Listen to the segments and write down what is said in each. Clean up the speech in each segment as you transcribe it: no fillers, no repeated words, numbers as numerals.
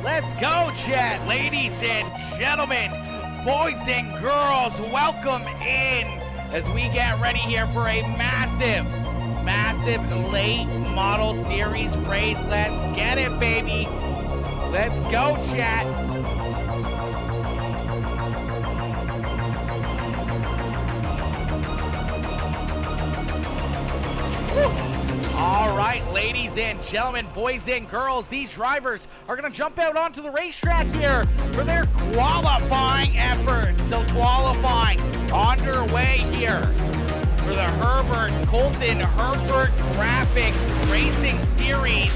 Let's go, chat. Ladies and gentlemen, boys and girls, welcome in as we get ready here for a massive late model series race. Let's get it, baby. Let's go, chat. All right, ladies and gentlemen, boys and girls, these drivers are going to jump out onto the racetrack here for their qualifying efforts. So qualifying underway here for the Colton Herbert Graphics Racing Series.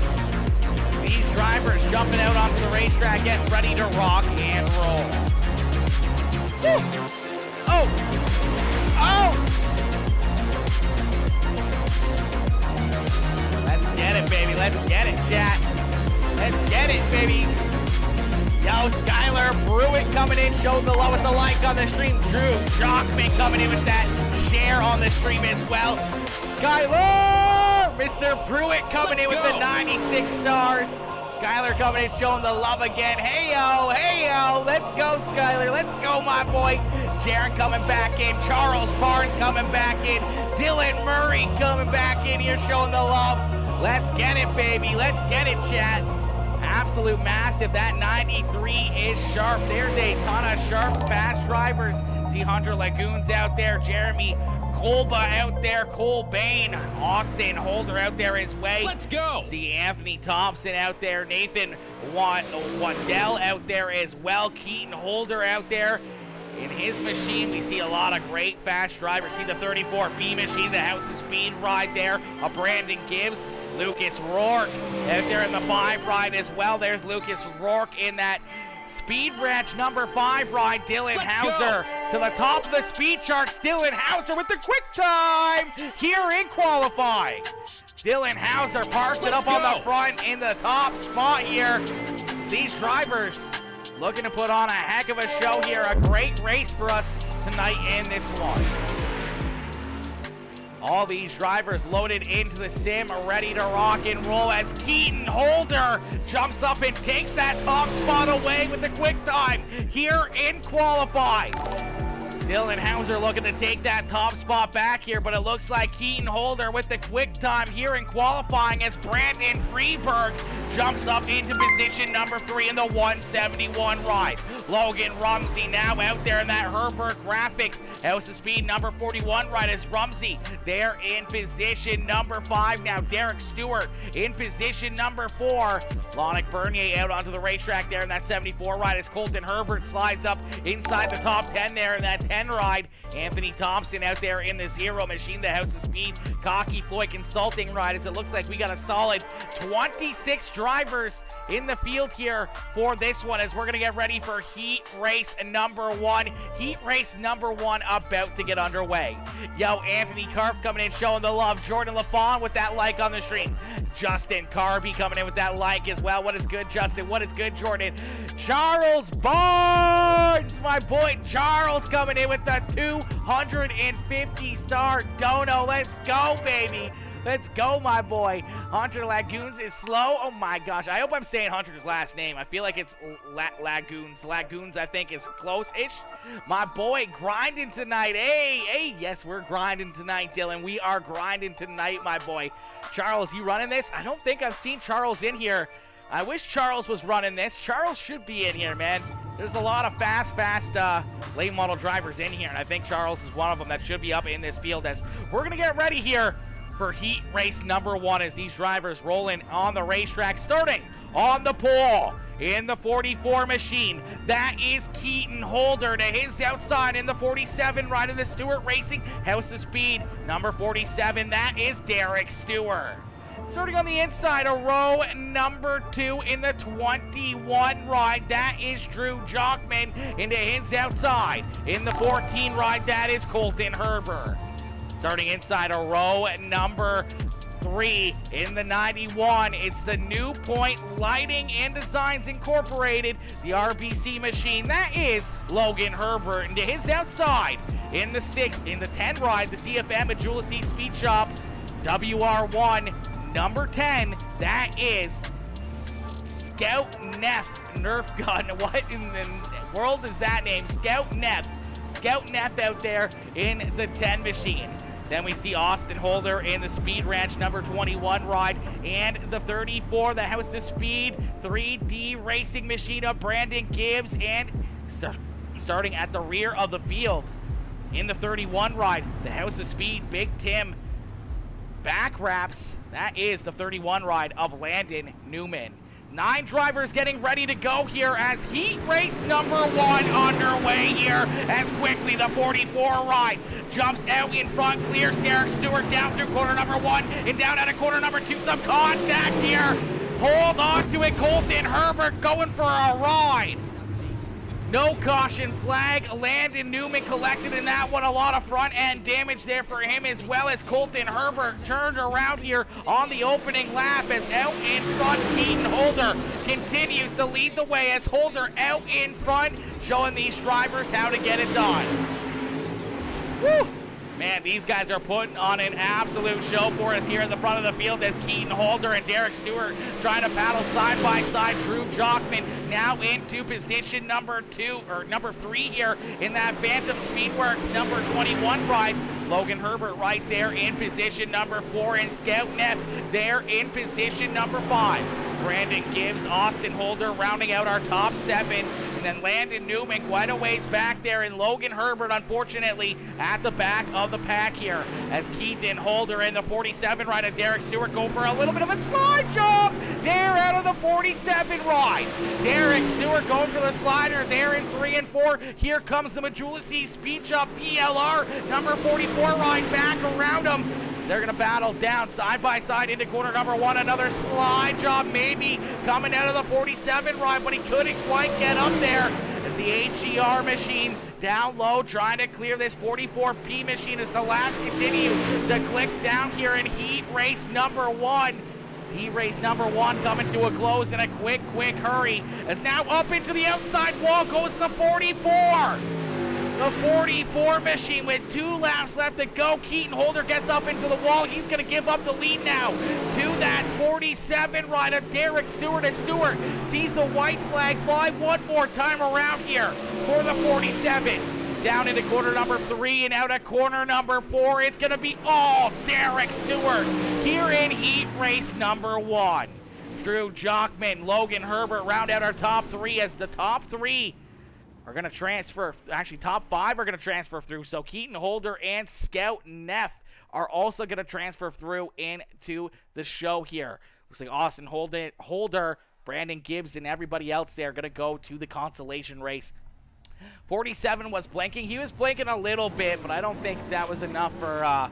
These drivers jumping out onto the racetrack, getting ready to rock and roll. Woo. Oh! Let's get it, baby. Let's get it, chat. Let's get it, baby. Yo, Skylar Pruitt coming in, showing the love with the like on the stream. Drew Jockman coming in with that share on the stream as well. Skylar! Mr. Pruitt coming in with the 96 stars. Skylar coming in, showing the love again. Hey-yo, hey-yo. Let's go, Skylar. Let's go, my boy. Jaron coming back in. Charles Barnes coming back in. Dylan Murray coming back in here, showing the love. Let's get it, baby. Let's get it, chat. Absolute massive. That 93 is sharp. There's a ton of sharp, fast drivers. See Hunter Lagoons out there. Jeremy Kolba out there. Cole Bain. Austin Holder out there as well. Let's go. See Anthony Thompson out there. Nathan Waddell out there as well. Keaton Holder out there. In his machine, we see a lot of great fast drivers. See the 34B machine, the House of Speed ride there. A Brandon Gibbs, Lucas Rourke out there in the 5 ride as well. There's Lucas Rourke in that Speed Ranch number 5 ride. Dylan Hauser to the top of the speed charts. Dylan Hauser with the quick time here in qualifying. Dylan Hauser parks it up on the front in the top spot here. These drivers looking to put on a heck of a show here. A great race for us tonight in this one. All these drivers loaded into the sim, ready to rock and roll as Keaton Holder jumps up and takes that top spot away with the quick time here in qualifying. Dylan Hauser looking to take that top spot back here, but it looks like Keaton Holder with the quick time here in qualifying as Brandon Freeberg jumps up into position number 3 in the 171 ride. Logan Rumsey now out there in that Herbert Graphics House of Speed number 41 ride as Rumsey there in position number 5 now. Derek Stewart in position number 4. Lonick Bernier out onto the racetrack there in that 74 ride as Colton Herbert slides up inside the top 10 there in that 10 ride. Anthony Thompson out there in the 0 machine, the House of Speed Cocky Floyd Consulting ride as it looks like we got a solid 26 drivers in the field here for this one as we're going to get ready for heat race number 1. Heat race number 1 about to get underway. Yo, Anthony Karp coming in showing the love. Jordan LaFawn with that like on the stream. Justin Carby coming in with that like as well. What is good, Justin? What is good, Jordan? Charles Barnes, my boy Charles coming in with the 250 star dono. Let's go, baby. Let's go, my boy. Hunter Lagoons is slow. Oh, my gosh. I hope I'm saying Hunter's last name. I feel like it's Lagoons. Lagoons, I think, is close-ish. My boy grinding tonight. Hey, yes, we're grinding tonight, Dylan. We are grinding tonight, my boy. Charles, you running this? I don't think I've seen Charles in here. I wish Charles was running this. Charles should be in here, man. There's a lot of fast late model drivers in here, and I think Charles is one of them that should be up in this field as we're going to get ready here for heat race number 1 as these drivers roll in on the racetrack, starting on the pole in the 44 machine. That is Keaton Holder to his outside in the 47 ride of the Stewart Racing House of Speed number 47. That is Derek Stewart. Starting on the inside, a row number 2 in the 21 ride. That is Drew Jockman into his outside. In the 14 ride, that is Colton Herbert. Starting inside, a row number 3 in the 91. It's the New Point Lighting and Designs Incorporated, the RBC machine. That is Logan Herbert into his outside. In the 6, in the 10 ride, the CFM at Julius Speed Shop, WR1. Number 10, that is Scout Neff Nerf gun. What in the world is that name? Scout Neff. Scout Neff out there in the 10 machine. Then we see Austin Holder in the Speed Ranch number 21 ride, and the 34, the House of Speed 3D racing machine of Brandon Gibbs, and starting at the rear of the field in the 31 ride, the House of Speed Big Tim back wraps. That is the 31 ride of Landon Newman. 9 drivers getting ready to go here as heat race number 1 underway here, as quickly the 44 ride jumps out in front, clears Derek Stewart down through corner number 1 and down out of corner number 2. Some contact here. Hold on to it. Colton Herbert going for a ride. No caution flag. Landon Newman collected in that one. A lot of front end damage there for him, as well as Colton Herbert turned around here on the opening lap as out in front Keaton Holder continues to lead the way as Holder out in front, showing these drivers how to get it done. Woo! Man, these guys are putting on an absolute show for us here in the front of the field as Keaton Holder and Derek Stewart trying to battle side by side. Drew Jockman now into position number 3 here in that Phantom Speedworks number 21 ride. Logan Herbert right there in position number 4, and Scout Neff there in position number 5. Brandon Gibbs, Austin Holder rounding out our top 7. And Landon Newman quite a ways back there, and Logan Herbert unfortunately at the back of the pack here as Keaton Holder and the 47 ride of Derek Stewart go for a little bit of a slide job there out of the 47 ride. Derek Stewart going for the slider there in 3 and 4. Here comes the Volusia Speed Shop PLR number 44 ride back around him. They're going to battle down side by side into corner number 1. Another slide job maybe coming out of the 47 ride, but he couldn't quite get up there as the AGR machine down low trying to clear this 44P machine as the laps continue to click down here in heat race number 1. Heat race number 1 coming to a close in a quick hurry as now up into the outside wall goes the 44. The 44 machine with 2 laps left to go. Keaton Holder gets up into the wall. He's going to give up the lead now to that 47 ride of Derek Stewart as Stewart sees the white flag fly one more time around here for the 47. Down into corner number 3 and out at corner number 4. It's going to be all Derek Stewart here in heat race number 1. Drew Jockman, Logan Herbert round out our top 3 as the top 3 are going to transfer, actually top 5 are going to transfer through. So Keaton Holder and Scout Neff are also going to transfer through into the show here. Looks like Austin Holder, Brandon Gibbs, and everybody else there are going to go to the consolation race. 47 was blinking. He was blinking a little bit, but I don't think that was enough for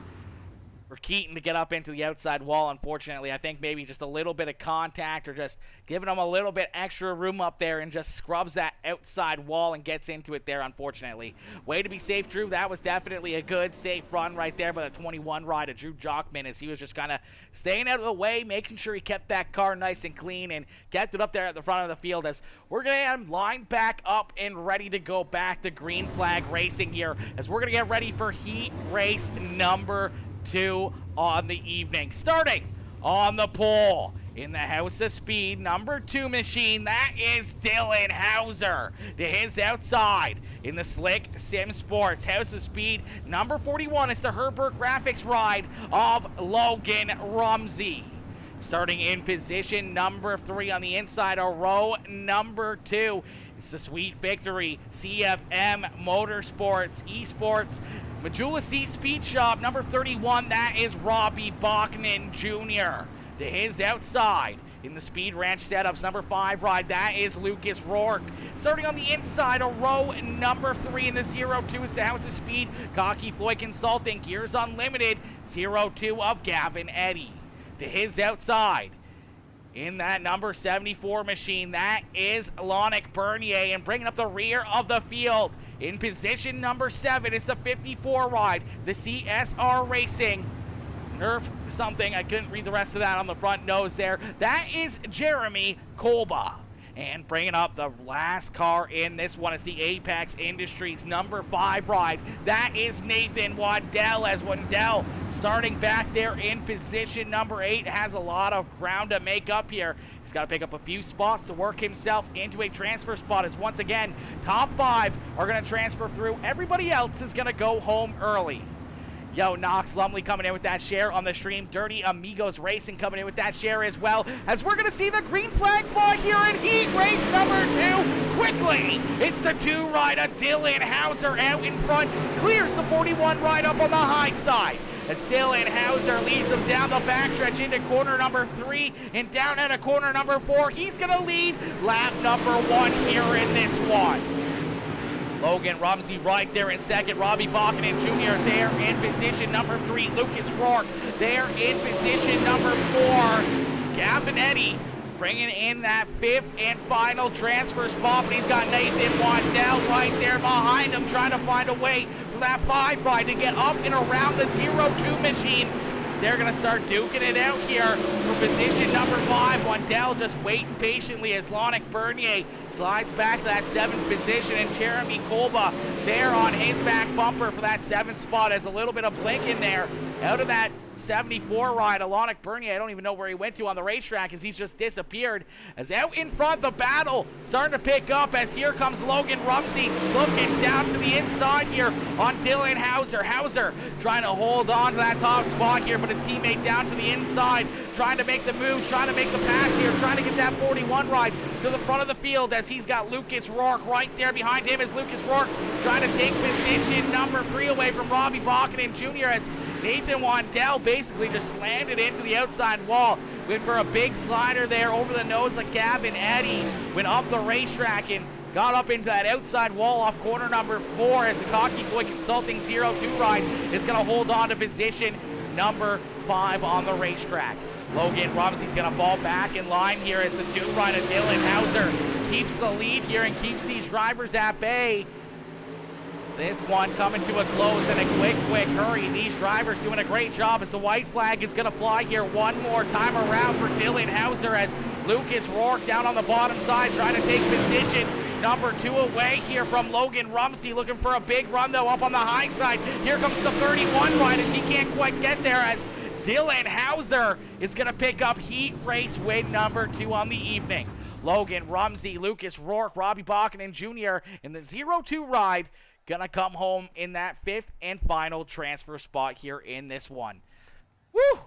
Keaton to get up into the outside wall, unfortunately. I think maybe just a little bit of contact or just giving him a little bit extra room up there and just scrubs that outside wall and gets into it there, unfortunately. Way to be safe, Drew. That was definitely a good, safe run right there by the 21 ride of Drew Jockman as he was just kind of staying out of the way, making sure he kept that car nice and clean and kept it up there at the front of the field as we're going to have him lined back up and ready to go back to green flag racing here as we're going to get ready for heat race number 2 on the evening. Starting on the pole in the House of Speed number 2 machine, that is Dylan Hauser. To his outside in the Slick Sim Sports House of Speed number 41 is the Herbert Graphics ride of Logan Rumsey. Starting in position number 3 on the inside of row number 2, it's the Sweet Victory CFM Motorsports Esports Volusia Speed Shop number 31, that is Robbie Bachman Jr. To his outside in the Speed Ranch setups number 5 ride, that is Lucas Rourke. Starting on the inside of row number 3 in the 02 is the House of Speed Cocky Floyd Consulting Gears Unlimited 02 of Gavin Eddy. To his outside in that number 74 machine, that is Lonick Bernier, and bringing up the rear of the field in position number 7 is the 54 ride, the CSR Racing Nerf something. I couldn't read the rest of that on the front nose there. That is Jeremy Kolba. And bringing up the last car in this one is the Apex Industries number 5 ride. That is Nathan Waddell, as Waddell starting back there in position number 8. Has a lot of ground to make up here. He's got to pick up a few spots to work himself into a transfer spot, as once again, top 5 are going to transfer through. Everybody else is going to go home early. Yo, Knox Lumley coming in with that share on the stream. Dirty Amigos Racing coming in with that share as well, as we're going to see the green flag fly here in heat race number 2. Quickly, it's the 2 ride of Dylan Hauser out in front. Clears the 41 ride up on the high side, as Dylan Hauser leads him down the backstretch into corner number 3 and down into corner number 4. He's going to lead lap number 1 here in this one. Logan Rumsey right there in second. Robbie Balkanen Jr. there in position number 3. Lucas Rourke there in position number 4. Gavin Eddy bringing in that 5th and final transfer spot, but he's got Nathan Waddell right there behind him, trying to find a way for that 5 ride to get up and around the 0-2 machine. They're going to start duking it out here for position number 5. Waddell just waiting patiently as Lonick Bernier slides back to that 7th position, and Jeremy Kolba there on his back bumper for that 7th spot. As a little bit of blink in there out of that 74 ride. Alonic Bernier, I don't even know where he went to on the racetrack, as he's just disappeared. As out in front, the battle starting to pick up, as here comes Logan Rumsey looking down to the inside here on Dylan Hauser. Hauser trying to hold on to that top spot here, but his teammate down to the inside, trying to make the move, trying to make the pass here, trying to get that 41 ride to the front of the field, as he's got Lucas Rourke right there behind him, as Lucas Rourke trying to take position number 3 away from Robbie Balkanen Jr. as Nathan Waddell basically just slammed it into the outside wall. Went for a big slider there over the nose of Gavin Eddy. Went up the racetrack and got up into that outside wall off corner number 4, as the Cocky Boy Consulting 0-2 ride is going to hold on to position number 5 on the racetrack. Logan Rumsey's going to fall back in line here as the 2 ride of Dylan Hauser keeps the lead here and keeps these drivers at bay. This one coming to a close in a quick hurry. These drivers doing a great job, as the white flag is going to fly here one more time around for Dylan Hauser, as Lucas Rourke down on the bottom side trying to take position number 2 away here from Logan Rumsey, looking for a big run though up on the high side. Here comes the 31 ride, as he can't quite get there, as Dylan Hauser is going to pick up heat race win number 2 on the evening. Logan Rumsey, Lucas Rourke, Robbie Balkanen Jr. in the 0-2 ride, gonna come home in that 5th and final transfer spot here in this one. Woo!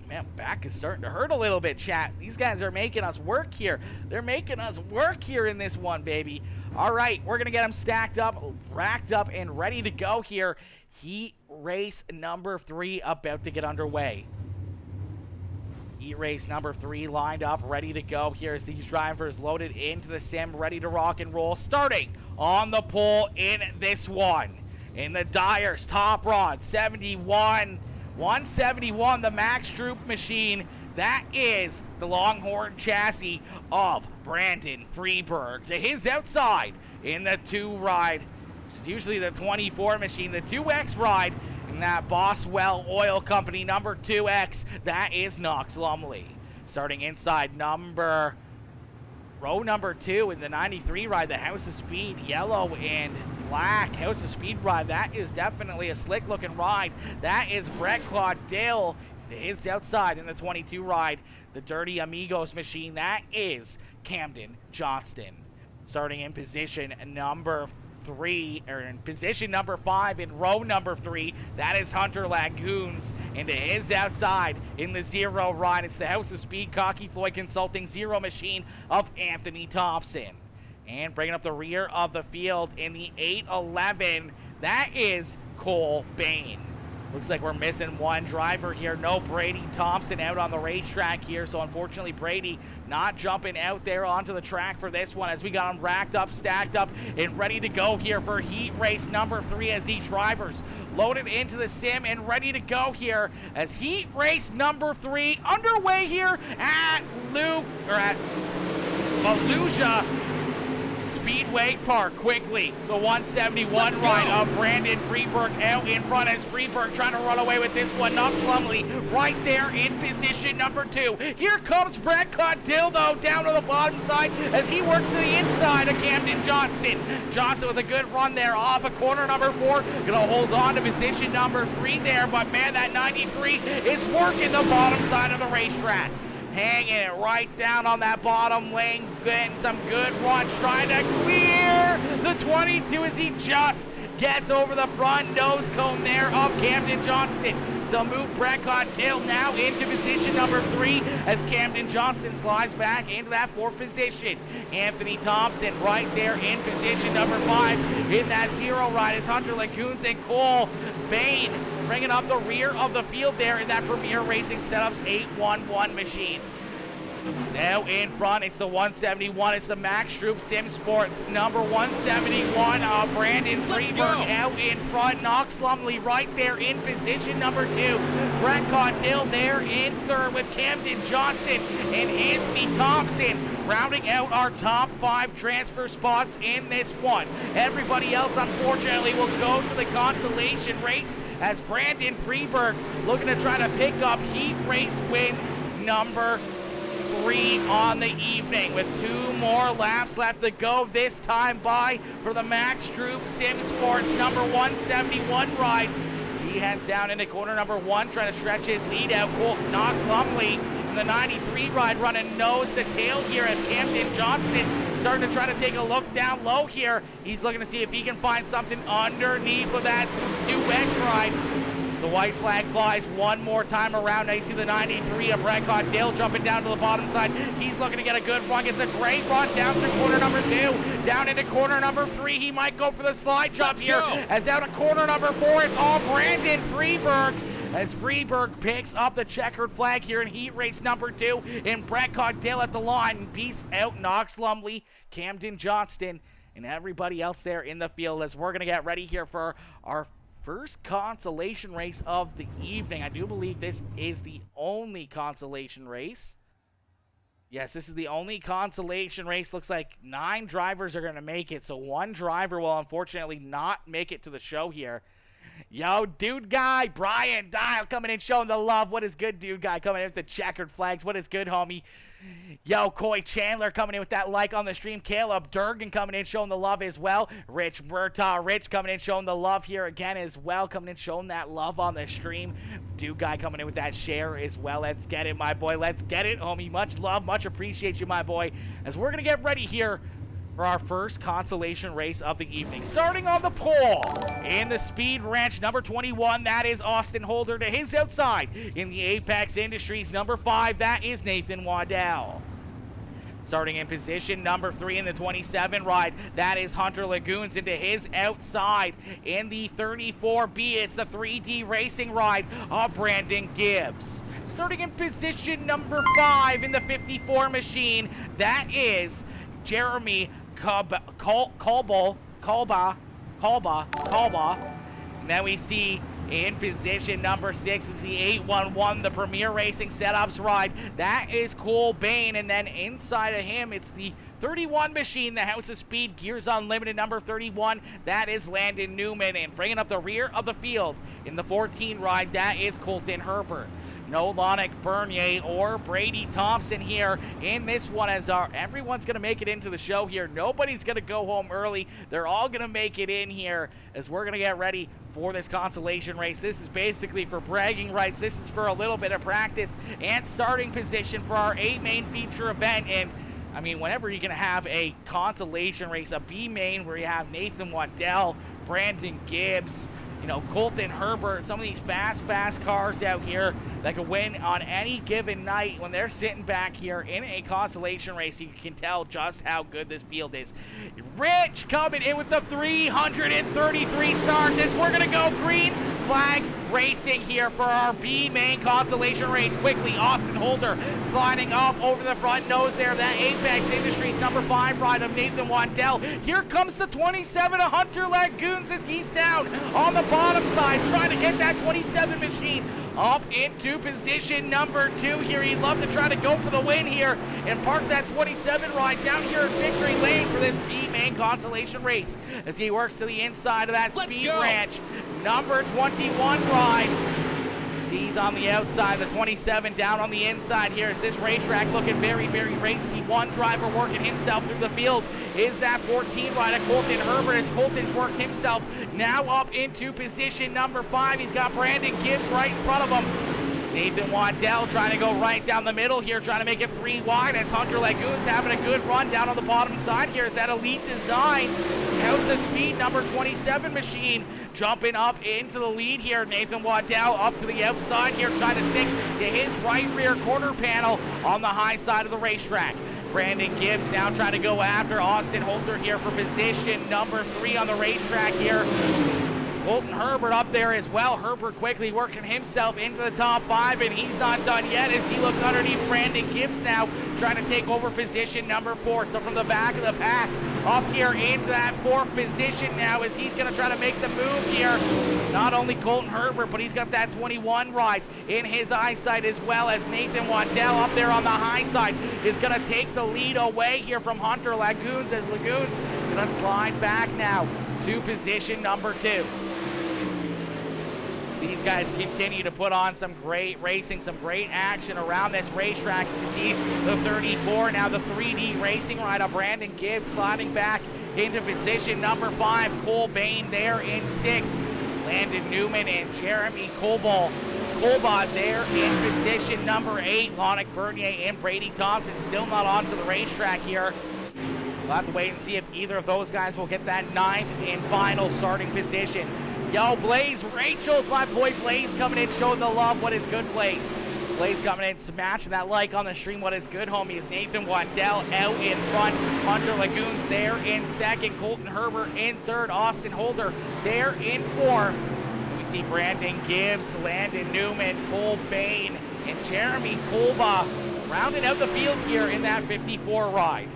Man, back is starting to hurt a little bit, chat. These guys are making us work here. They're making us work here in this one, baby. All right, we're gonna get them stacked up, racked up, and ready to go here. Heat race number 3 about to get underway. Heat race number 3 lined up, ready to go. Here's these drivers loaded into the sim, ready to rock and roll. Starting on the pole in this one, in the Dyer's top rod, 171, the Max Droop machine. That is the Longhorn chassis of Brandon Freeberg. To his outside in the 2 ride, which is usually the 24 machine, the 2X ride, in that Boswell Oil Company number 2X, that is Knox Lumley. Starting inside row number 2 in the 93 ride, the House of Speed, yellow and black House of Speed ride. That is definitely a slick looking ride. That is Brett Claudel. It is outside in the 22 ride, the Dirty Amigos machine. That is Camden Johnston. Starting in position number 3, or in position number 5 in row number 3, that is Hunter Lagoons. And to his outside in the 0 ride, it's the House of Speed Cocky Floyd Consulting 0 machine of Anthony Thompson. And bringing up the rear of the field in the 811, that is Cole Bain. Looks like we're missing one driver here. No Brady Thompson out on the racetrack here, so unfortunately Brady not jumping out there onto the track for this one, as we got him racked up, stacked up, and ready to go here for heat race number 3, as these drivers loaded into the sim and ready to go here, as heat race number 3 underway here at Volusia Speedway Park. Quickly, the 171 ride of Brandon Freeberg out in front as Freeberg trying to run away with this one. Knox Lumley right there in position number 2. Here comes Brett Caudill, though, down to the bottom side as he works to the inside of Camden Johnston. Johnston with a good run there off of corner number 4. Gonna hold on to position number 3 there, but man, that 93 is working the bottom side of the racetrack. Hanging it right down on that bottom lane, getting some good runs, trying to clear the 22 as he just gets over the front nose cone there of Camden Johnston. So move Brett Caudill now into position number 3 as Camden Johnston slides back into that 4th position. Anthony Thompson right there in position number 5 in that 0 ride as Hunter Lagoons and Cole Bain bringing up the rear of the field there in that Premier Racing Setups 811 machine. So in front, it's the 171. It's the Max Stroop Sim Sports number 171. Brandon Freeberg out in front. Knox Lumley right there in position number 2. Brett Caudill there in 3rd with Camden Johnson and Anthony Thompson rounding out our top 5 transfer spots in this one. Everybody else, unfortunately, will go to the consolation race as Brandon Freeberg looking to try to pick up heat race win number 3 on the evening with 2 more laps left to go this time by for the Max Stroop Sim Sports number 171 ride. As he heads down into corner number 1 trying to stretch his lead out. Knox Lumley in the 93 ride running nose to tail here as Camden Johnston starting to try to take a look down low here. He's looking to see if he can find something underneath of that new wedge ride. The white flag flies one more time around. Now you see the 93 of Brett Caudill jumping down to the bottom side. He's looking to get a good run. Gets a great run down to corner number 2. Down into corner number 3. He might go for the slide jump here. As out of corner number 4, it's all Brandon Freeberg. As Freeberg picks up the checkered flag here in heat race number 2. And Brett Caudill at the line beats out Knox Lumley, Camden Johnston, and everybody else there in the field as we're going to get ready here for our first consolation race of the evening. I do believe this is the only consolation race. Yes, this is the only consolation race. Looks like 9 drivers are going to make it, so 1 driver will unfortunately not make it to the show here. Yo, Dude Guy, Brian Dial coming in showing the love. What is good, Dude Guy, coming in with the checkered flags. What is good, homie? Yo, Coy Chandler coming in with that like on the stream. Caleb Durgan coming in showing the love as well. Rich Murtaugh, Rich coming in showing the love here again as well. Coming in showing that love on the stream. Dude Guy coming in with that share as well. Let's get it, my boy. Let's get it, homie. Much love, much appreciate you, my boy. As we're going to get ready here for our first consolation race of the evening. Starting on the pole in the Speed Ranch number 21, that is Austin Holder. To his outside in the Apex Industries number 5, that is Nathan Waddell. Starting in position number 3 in the 27 ride, that is Hunter Lagoons. Into his outside in the 34B, it's the 3D Racing ride of Brandon Gibbs. Starting in position number 5 in the 54 machine, that is Jeremy Kolba. And then we see in position number 6 is the 811, the Premier Racing Setups ride. That is Cole Bain. And then inside of him, it's the 31 machine, the House of Speed Gears Unlimited number 31. That is Landon Newman. And bringing up the rear of the field in the 14 ride, that is Colton Herbert. No Lonick Bernier or Brady Thompson here in this one as everyone's going to make it into the show here. Nobody's going to go home early. They're all going to make it in here as we're going to get ready for this consolation race. This is basically for bragging rights. This is for a little bit of practice and starting position for our A main feature event. And I mean, whenever you're going to have a consolation race, a B main where you have Nathan Waddell, Brandon Gibbs, you know, Colton Herbert, some of these fast cars out here that can win on any given night when they're sitting back here in a consolation race, you can tell just how good this field is. Rich coming in with the 333 stars as we're going to go green flag racing here for our B main consolation race. Quickly, Austin Holder sliding up over the front nose there. That Apex Industries number 5 ride of Nathan Waddell. Here comes the 27 of Hunter Lagoons as he's down on the bottom side trying to hit that 27 machine up into position number 2 here. He'd love to try to go for the win here and park that 27 ride down here in victory lane for this B-Main consolation race as he works to the inside of that speed ranch. Number 21 ride. He's on the outside, the 27 down on the inside here. Is this racetrack looking very, very racy? One driver working himself through the field is that 14 rider, Colton Herbert, as Colton's worked himself now up into position number 5. He's got Brandon Gibbs right in front of him. Nathan Waddell trying to go right down the middle here, trying to make it 3 wide as Hunter Lagoon's having a good run down on the bottom side here. Is that Elite Designs? How's the speed number 27 machine jumping up into the lead here? Nathan Waddell up to the outside here, trying to stick to his right rear quarter panel on the high side of the racetrack. Brandon Gibbs now trying to go after Austin Holter here for position number 3 on the racetrack here. Colton Herbert up there as well. Herbert quickly working himself into the top 5, and he's not done yet as he looks underneath Brandon Gibbs now, trying to take over position number 4. So from the back of the pack, up here into that 4th position now as he's going to try to make the move here. Not only Colton Herbert, but he's got that 21 ride in his eyesight as well as Nathan Waddell up there on the high side is going to take the lead away here from Hunter Lagoons as Lagoons going to slide back now to position number 2. These guys continue to put on some great racing, some great action around this racetrack. As you see the 34, now the 3D racing rider, Brandon Gibbs sliding back into position number 5. Cole Bain there in 6. Landon Newman and Jeremy Colbot there in position number 8. Lonick Bernier and Brady Thompson still not onto the racetrack here. We'll have to wait and see if either of those guys will get that 9th and final starting position. Yo, Blaze Rachel's my boy Blaze coming in, showing the love. What is good, Blaze? Blaze coming in, smashing that like on the stream. What is good, homies? Nathan Waddell out in front. Hunter Lagoons there in 2nd. Colton Herbert in 3rd. Austin Holder there in 4th. We see Brandon Gibbs, Landon Newman, Cole Bain, and Jeremy Colba rounding out the field here in that 54 ride.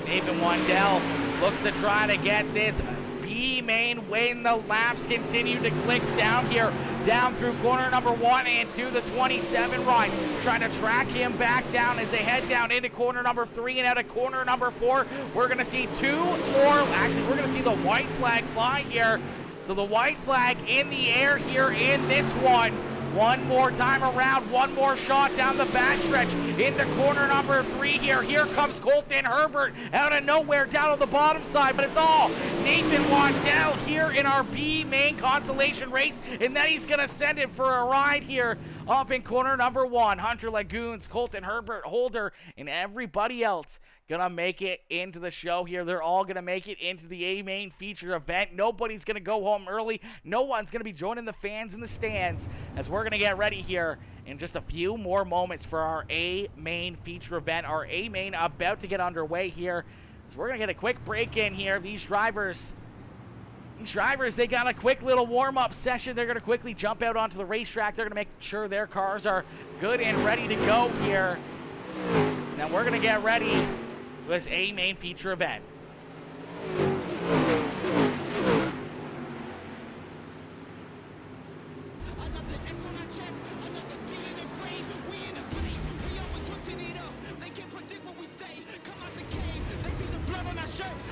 Nathan Waddell looks to try to get this B-Main win. The laps continue to click down here, down through corner number 1 and to the 27 ride. Trying to track him back down as they head down into corner number 3 and out of corner number 4. We're going to see 2 more. Actually, we're going to see the white flag fly here. So the white flag in the air here in this one. One more time around, one more shot down the backstretch into corner number 3 here. Here comes Colton Herbert out of nowhere down on the bottom side, but it's all Nathan Waddell here in our B-Main consolation race, and then he's going to send it for a ride here up in corner number 1. Hunter Lagoons, Colton Herbert, Holder, and everybody else gonna make it into the show here. They're all gonna make it into the A-Main feature event. Nobody's gonna go home early. No one's gonna be joining the fans in the stands as we're gonna get ready here in just a few more moments for our A-Main feature event. Our A-Main about to get underway here. So we're gonna get a quick break in here. These drivers, they got a quick little warm-up session. They're gonna quickly jump out onto the racetrack. They're gonna make sure their cars are good and ready to go here. Now we're gonna get ready this A-Main feature event.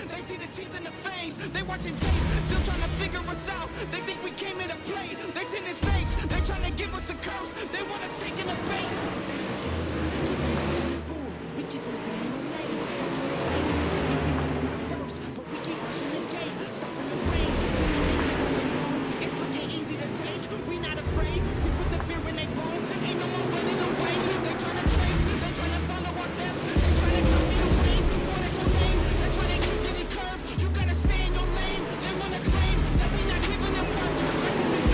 They see the teeth in the face. They watching tape, still trying to figure us out. They think we came in to play. They seen the snakes. They trying to give us a curse. They want us taking a bait. But they so good. We keep on saying no name. But we keep rushing the gate, stopping the rain. It's looking easy to take. We not afraid. We put the fear in their bones. Ain't no more running away. They trying to trace. They trying to follow our steps. They trying to copy the way. Boy, that's so lame. They trying to keep getting curved. You gotta stay in your lane. They wanna claim that we not giving them work. Like this is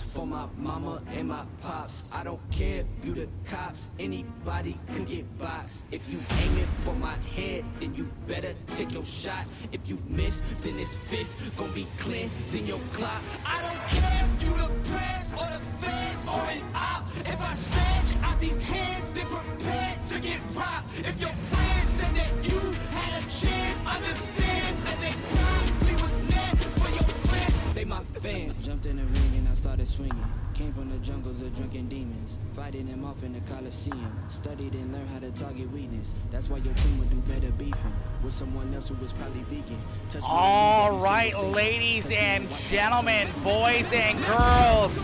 props for my mama and my pops. I don't care if you the cops, anybody could get boxed. If you aiming for my head, then you better take your shot. If you miss, then this fist gon' be cleansing your clock. I don't care if you the press or the feds or an op. If I stretch out these hands, then prepare to get robbed. If your friends said that you had a chance, understand that they probably was never for your friends. They my fans. Jumped in the ring and I started swinging. Came from the jungles of drunken demons, fighting them off in the Coliseum. Studied and learned how to target weakness. That's why your team would do better beefing with someone else who was probably vegan. All right, ladies and gentlemen, boys and girls,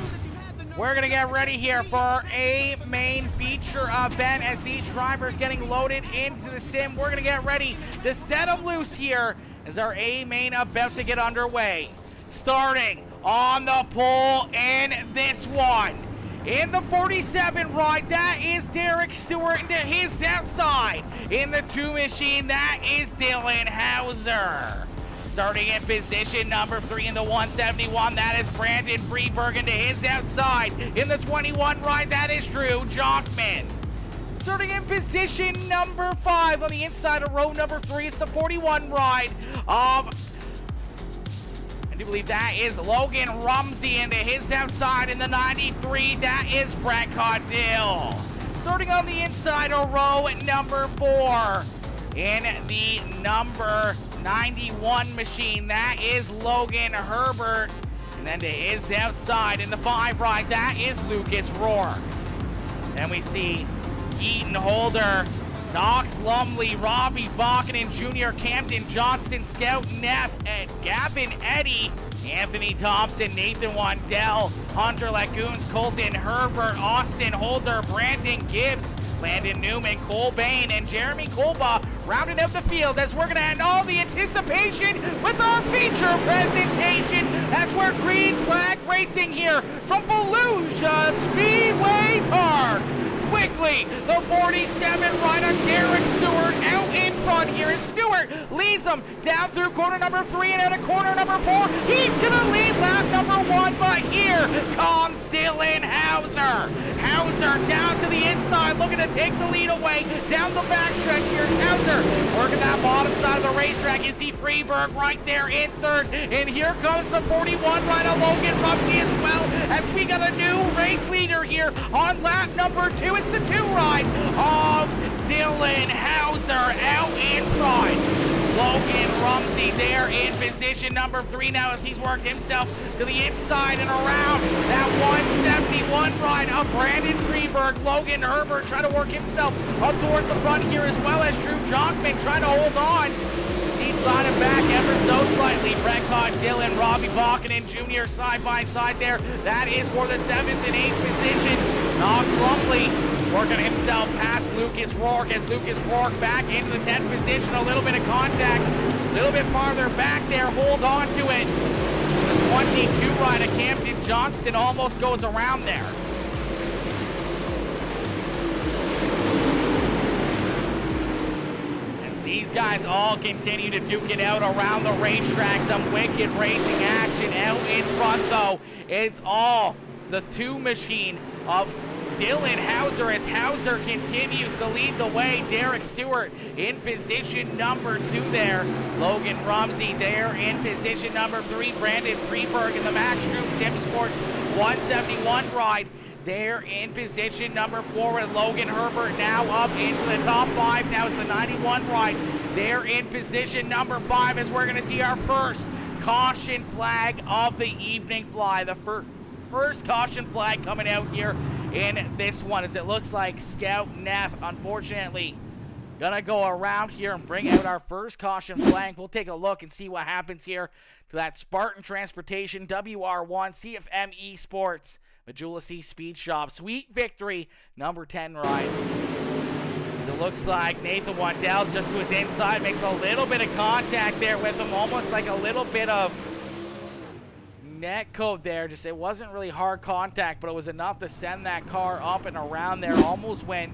we're going to get ready here for a main feature event as these drivers getting loaded into the sim. We're going to get ready to set them loose here as our A main about to get underway. Starting on the pole in this one. In the 47 ride, that is Derek Stewart into his outside. In the 2 machine, that is Dylan Hauser. Starting in position number 3 in the 171, that is Brandon Freeberg into his outside. In the 21 ride, that is Drew Jockman. Starting in position number 5 on the inside of row number 3, it's the 41 ride of, I do believe that is Logan Rumsey into his outside. In the 93, that is Brett Caudill. Starting on the inside of row number 4, in the number 91 machine, that is Logan Herbert. And then to his outside in the 5 ride, that is Lucas Rourke. Then we see Keaton Holder, Knox Lumley, Robbie Balkin, Jr., Campton Johnston, Scout Neff, and Gavin Eddy, Anthony Thompson, Nathan Wandell, Hunter Lagoons, Colton Herbert, Austin Holder, Brandon Gibbs, Landon Newman, Cole Bain, and Jeremy Kolba rounding out the field as we're going to end all the anticipation with our feature presentation as we're green flag racing here from Volusia Speedway Park. Quickly, the 47 right on Derek Stewart out in front here as Stewart leads them down through corner number 3 and out of corner number 4. He's going to lead lap number 1, but here comes Dylan Hauser. Hauser down to the inside, looking to take the lead away down the backstretch. Here's Hauser working that bottom side of the racetrack. You see Freeberg right there in 3rd, and here comes the 41 right on Logan Rumsey as well as we got a new race leader here on lap number 2. It's the 2 ride of Dylan Hauser out in front. Logan Rumsey there in position number 3 now as he's worked himself to the inside and around that 171 ride of Brandon Freeberg. Logan Herbert trying to work himself up towards the front here as well as Drew Jockman trying to hold on. He's sliding back ever so slightly. Brett Caudill and Robbie Balkin Jr. side by side there. That is for the 7th and 8th position. Knox Lumley working himself past Lucas Rourke as Lucas Rourke back into the 10th position. A little bit of contact, a little bit farther back there. Hold on to it. The 22 ride of Campton Johnston almost goes around there. These guys all continue to duke it out around the racetrack. Some wicked racing action out in front, though. It's all the 2 machine of Dylan Hauser as Hauser continues to lead the way. Derek Stewart in position number 2 there. Logan Rumsey there in position number 3. Brandon Freeberg in the Maxstrom Sim Sports 171 ride. There in position number 4 with Logan Herbert now up into the top 5. Now it's the 91 ride. There in position number 5 as we're going to see our first caution flag of the evening fly. The first caution flag coming out here in this one as it looks like Scout Neff, unfortunately, gonna go around here and bring out our first caution flag. We'll take a look and see what happens here to that Spartan Transportation WR1 CFM Esports Majula C Speed Shop Sweet Victory number 10 ride. As it looks like Nathan Wandell just to his inside makes a little bit of contact there with him, almost like a little bit of net code there. Just it wasn't really hard contact, but it was enough to send that car up and around there. Almost went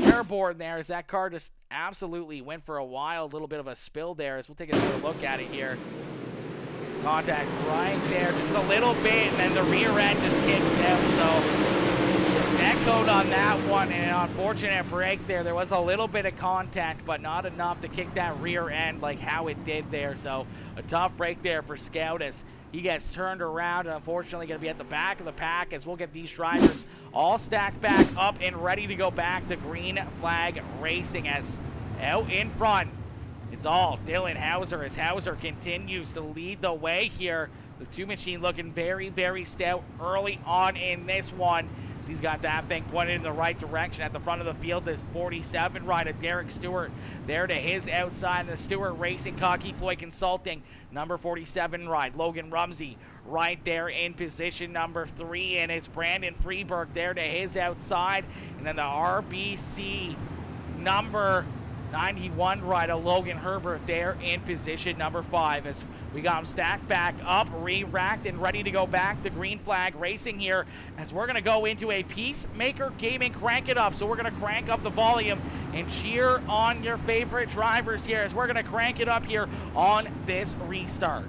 airborne there as that car just absolutely went for a wild little bit of a spill there as we'll take another look at it here. It's Contact right there, just a little bit, and then the rear end just kicks out. So just neck code on that one, and an unfortunate break there. There was a little bit of contact, but not enough to kick that rear end like how it did there. So a tough break there for Scout as he gets turned around, and unfortunately going to be at the back of the pack as we'll get these drivers all stacked back up and ready to go back to green flag racing. As out in front, it's all Dylan Hauser as Hauser continues to lead the way here. The two machine looking very, very stout early on in this one. He's got that thing pointed in the right direction. At the front of the field, this 47 rider, Derek Stewart, there to his outside. And the Stewart Racing, Cocky Floyd Consulting, number 47 ride. Logan Rumsey right there in position number 3. And it's Brandon Freeberg there to his outside. And then the RBC number 91 rider, Logan Herbert there in position number 5 as we got them stacked back up, re-racked, and ready to go back to green flag racing here as we're going to go into a Peacemaker Gaming crank it up. So we're going to crank up the volume and cheer on your favorite drivers here as we're going to crank it up here on this restart.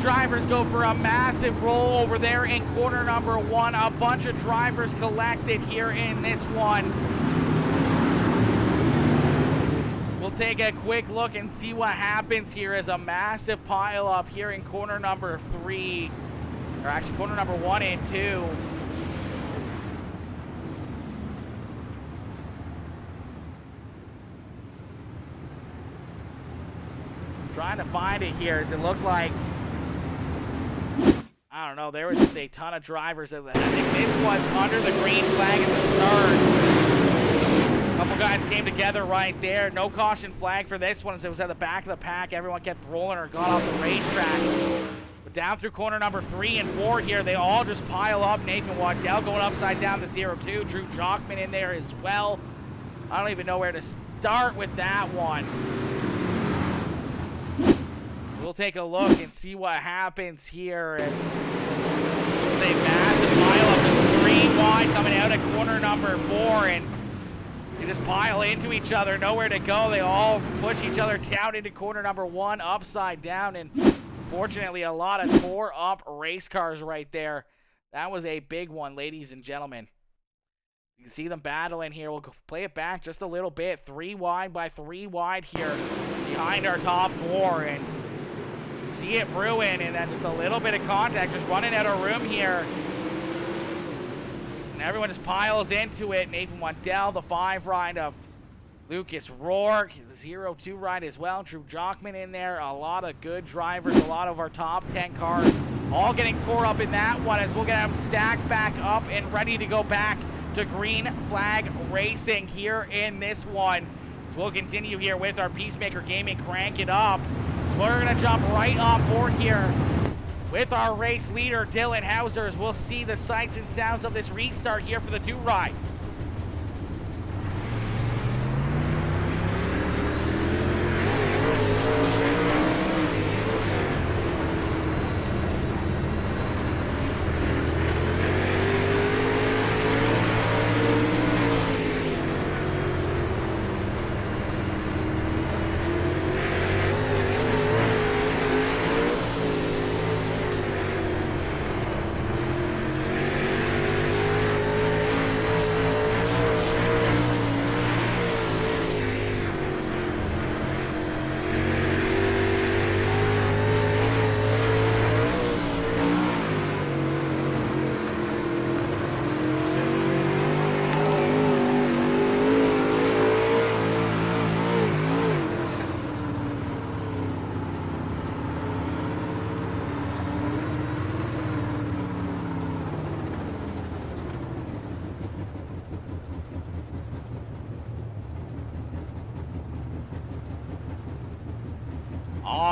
Drivers go for a massive roll over there in corner number 1. A bunch of drivers collected here in this one. We'll take a quick look and see what happens here as a massive pile up here in corner number 3, or actually corner number 1 and 2. Trying to find it here as it looked like, I don't know, there was just a ton of drivers. I think this was under the green flag at the start. A couple guys came together right there. No caution flag for this one as it was at the back of the pack. Everyone kept rolling or got off the racetrack. But down through corner number 3 and 4 here, they all just pile up. Nathan Waddell going upside down to 0-2. Drew Jockman in there as well. I don't even know where to start with that one. We'll take a look and see what happens here as a massive pile up, just 3 wide coming out of corner number 4, and they just pile into each other, nowhere to go. They all push each other down into corner number 1, upside down, and fortunately a lot of tore up race cars right there. That was a big one, ladies and gentlemen. You can see them battling here. We'll play it back just a little bit. 3 wide by 3 wide here behind our top 4, and see it brewing, and then just a little bit of contact, just running out of room here. And everyone just piles into it. Nathan Waddell, the 5 ride of Lucas Rourke, the 0-2 ride as well. Drew Jockman in there. A lot of good drivers, a lot of our top 10 cars all getting tore up in that one as we'll get them stacked back up and ready to go back to green flag racing here in this one. So we'll continue here with our Peacemaker Gaming crank it up. We're going to jump right on board here with our race leader, Dylan Hauser, as we'll see the sights and sounds of this restart here for the 2 ride.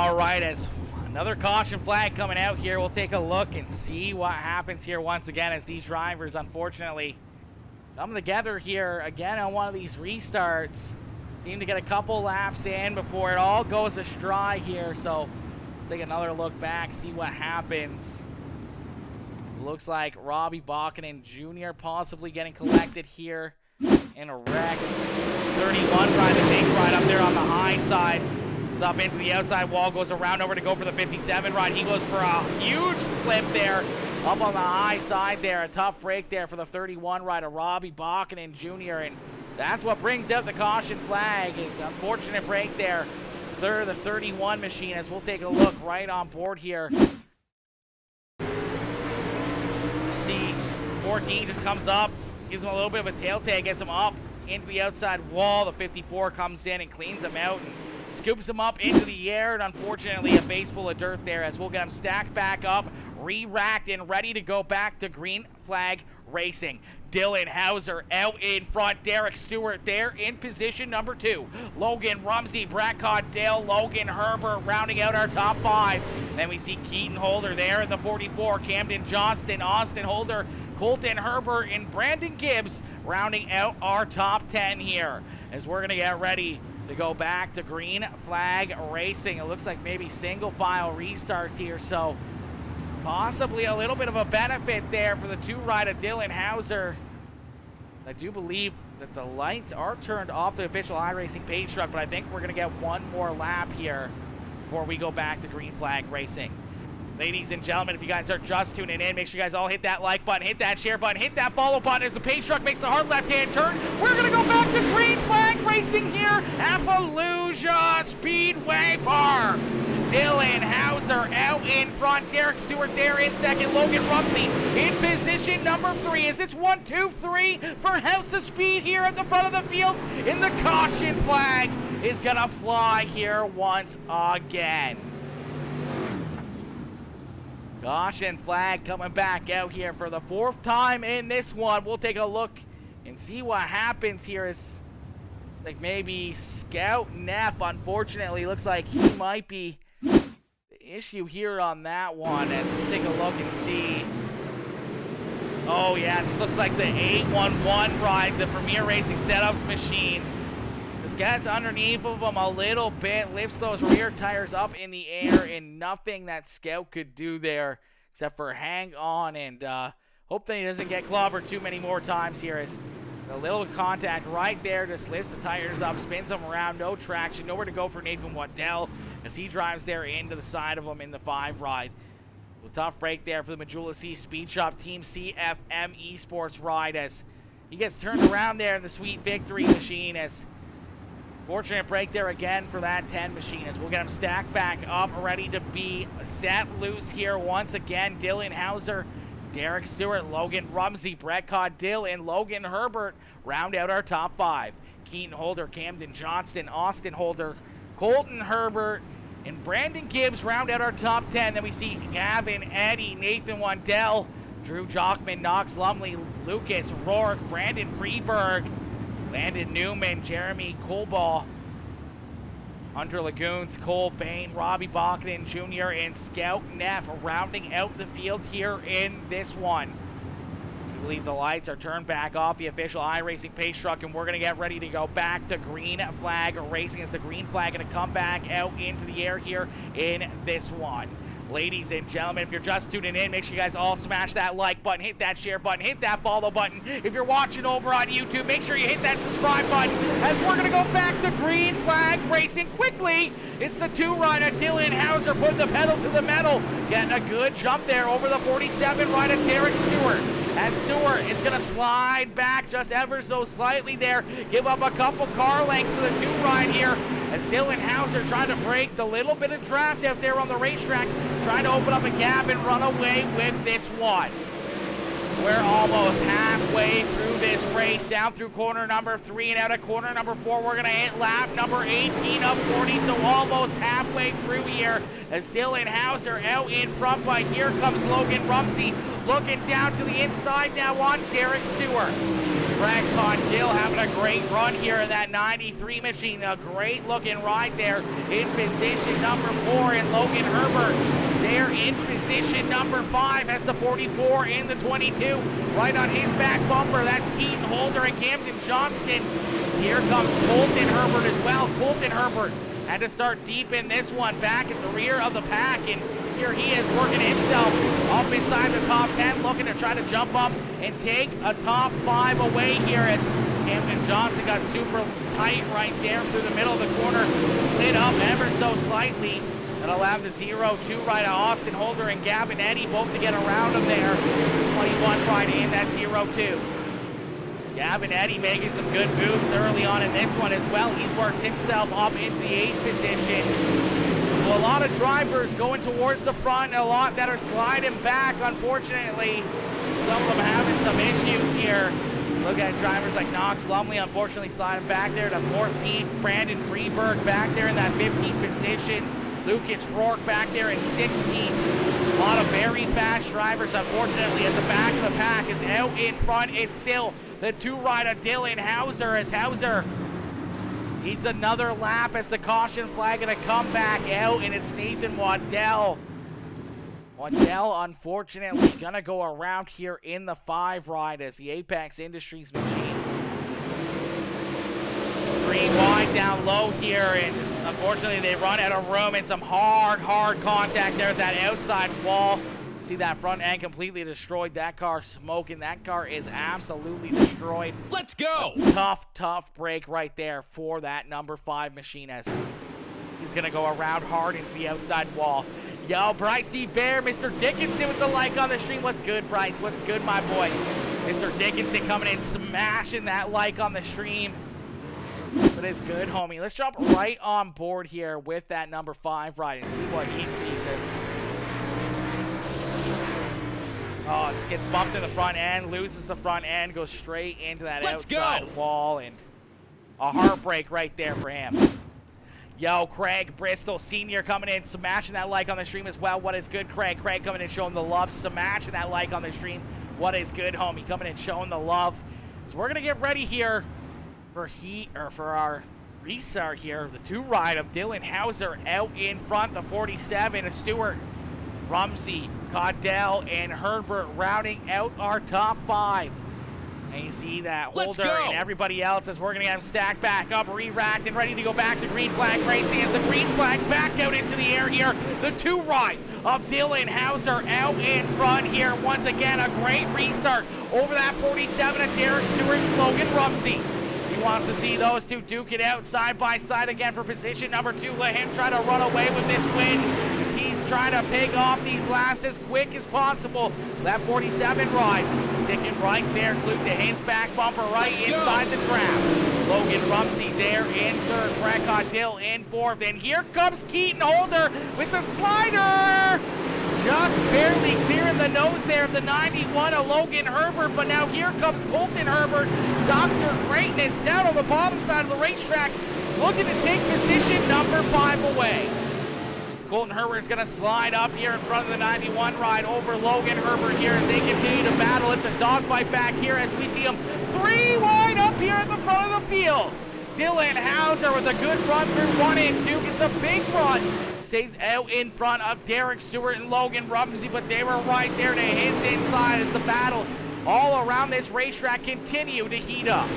All right, as another caution flag coming out here, we'll take a look and see what happens here once again as these drivers, unfortunately, come together here again on one of these restarts. Seem to get a couple laps in before it all goes astray here. So take another look back, see what happens. Looks like Robbie Balkanen Jr. possibly getting collected here in a wreck. 31 trying to take right up there on the high side. It's up into the outside wall, goes around over to go for the 57 ride. He goes for a huge flip there. Up on the high side there, a tough break there for the 31 rider, Robbie Balkanen Jr. And that's what brings out the caution flag. It's an unfortunate break there for the 31 machine, as we'll take a look right on board here. See, 14 just comes up, gives him a little bit of a tail tag, gets him up into the outside wall. The 54 comes in and cleans him out and scoops him up into the air, and unfortunately a face full of dirt there, as we'll get him stacked back up, re-racked and ready to go back to green flag racing. Dylan Hauser out in front, Derek Stewart there in position number 2. Logan Rumsey, Brett Caudale, Logan Herbert rounding out our top 5. Then we see Keaton Holder there in the 44, Camden Johnston, Austin Holder, Colton Herbert, and Brandon Gibbs rounding out our top 10 here, as we're going to get ready to go back to green flag racing. It looks like maybe single file restarts here, so possibly a little bit of a benefit there for the 2-rider Dylan Hauser. I do believe that the lights are turned off the official iRacing page truck, but I think we're going to get one more lap here before we go back to green flag racing. Ladies and gentlemen, if you guys are just tuning in, make sure you guys all hit that like button, hit that share button, hit that follow button as the page truck makes the hard left-hand turn. We're going to go back to green flag racing here at Volusia Speedway Park. Dylan Hauser out in front, Derek Stewart there in second, Logan Rumsey in position number 3 as it's 1, 2, 3 for House of Speed here at the front of the field, and the caution flag is going to fly here once again. Caution flag coming back out here for the 4th time in this one. We'll take a look and see what happens here. Is like maybe Scout Neff, unfortunately, looks like he might be the issue here on that one. As we'll take a look and see. Oh yeah, it just looks like the 811 ride, the Premier Racing Setups machine, just gets underneath of him a little bit, lifts those rear tires up in the air, and nothing that Scout could do there except for hang on and hope that he doesn't get clobbered too many more times here. As a little contact right there just lifts the tires up, spins them around, no traction, nowhere to go for Nathan Waddell as he drives there into the side of him in the 5 ride. A tough break there for the Volusia Speed Shop Team CFM Esports ride as he gets turned around there in the Sweet Victory machine. As fortunate break there again for that 10 machine, as we'll get him stacked back up, ready to be set loose here once again. Dylan Hauser, Derek Stewart, Logan Rumsey, Brett Caudale, and Logan Herbert round out our top 5. Keaton Holder, Camden Johnston, Austin Holder, Colton Herbert, and Brandon Gibbs round out our top 10. Then we see Gavin Eddy, Nathan Waddell, Drew Jockman, Knox Lumley, Lucas Rourke, Brandon Freeberg, Landon Newman, Jeremy Colball, Hunter Lagoons, Cole Bain, Robbie Balkanen Jr., and Scout Neff rounding out the field here in this one. I believe the lights are turned back off the official iRacing pace truck, and we're going to get ready to go back to green flag racing as the green flag going to come back out into the air here in this one. Ladies and gentlemen, if you're just tuning in, make sure you guys all smash that like button, hit that share button, hit that follow button. If you're watching over on YouTube, make sure you hit that subscribe button as we're going to go back to green flag racing quickly. It's the 2-rider Dylan Hauser putting the pedal to the metal, getting a good jump there over the 47 rider Derek Stewart. And Stewart is going to slide back just ever so slightly there, give up a couple car lengths to the 2-ride here as Dylan Hauser trying to break the little bit of draft out there on the racetrack, trying to open up a gap and run away with this one. We're almost halfway through this race, down through corner number 3 and out of corner number 4. We're going to hit lap number 18 of 40, so almost halfway through here as Dylan Hauser out in front, but here comes Logan Rumsey looking down to the inside now on Derek Stewart. Brad Condill having a great run here in that 93 machine. A great looking ride there in position number 4. And Logan Herbert there in position number 5 has the 44 in the 22. Right on his back bumper, that's Keaton Holder and Camden Johnston. Here comes Colton Herbert as well. Colton Herbert had to start deep in this one, back at the rear of the pack, and here he is working himself up inside the top 10, looking to try to jump up and take a top 5 away here as Camden Johnston got super tight right there through the middle of the corner, slid up ever so slightly. That'll have the 0-2 ride of Austin Holder and Gavin Eddy both to get around him there. 21 ride in that 0-2. Gavin Eddy making some good moves early on in this one as well. He's worked himself up into the 8th position. So a lot of drivers going towards the front and a lot that are sliding back, unfortunately. Some of them having some issues here. Look at drivers like Knox Lumley, unfortunately sliding back there to 14th. Brandon Freeberg back there in that 15th position. Lucas Rourke back there in 16th. A lot of very fast drivers, unfortunately, at the back of the pack. Is out in front. It's still the 2-rider Dylan Hauser, as Hauser needs another lap as the caution flag gonna come back out, and it's Nathan Waddell. Waddell, unfortunately, gonna go around here in the 5 ride as the Apex Industries machine. 3 wide down low here, and unfortunately they run out of room, and some hard contact there at that outside wall. See that front end completely destroyed. That car smoking. That car is absolutely destroyed. Let's go! Tough break right there for that number 5 machine as he's going to go around hard into the outside wall. Yo, Bryce E. Bear, Mr. Dickinson with the like on the stream. What's good, Bryce? What's good, my boy? Mr. Dickinson coming in, smashing that like on the stream. But it's good, homie. Let's jump right on board here with that number 5 ride and see what he sees as. Oh, just gets bumped in the front end, loses the front end, goes straight into that outside wall, and a heartbreak right there for him. Yo, Craig Bristol Sr. coming in, smashing that like on the stream as well. What is good, Craig? Craig coming in, showing the love, smashing that like on the stream. What is good, homie? Coming in, showing the love. So we're gonna get ready here for our restart here. The 2 ride of Dylan Hauser out in front, the 47 of Stewart, Rumsey, Caudell, and Herbert rounding out our top 5. And you see that Holder and everybody else as we're going to get them stacked back up, re-racked, and ready to go back to green flag racing as the green flag back out into the air here. The 2 ride of Dylan Hauser out in front here. Once again, a great restart over that 47 of Derek Stewart and Logan Rumsey. He wants to see those 2 duke it out side by side again for position number 2. Let him try to run away with this win. He's trying to pick off these laps as quick as possible. That 47 ride sticking right there, glued to his back bumper right inside the trap. Logan Rumsey there in 3rd, Brad Condill in 4th, and here comes Keaton Holder with the slider. Just barely clearing the nose there of the 91 of Logan Herbert, but now here comes Colton Herbert, Dr. Greatness, down on the bottom side of the racetrack, looking to take position number 5 away. Colton Herbert is going to slide up here in front of the 91 ride over Logan Herbert here as they continue to battle. It's a dogfight back here as we see them 3 wide up here at the front of the field. Dylan Hauser with a good run through 1 and 2. Gets a big run. Stays out in front of Derek Stewart and Logan Rumsey, but they were right there to his inside as the battles all around this racetrack continue to heat up.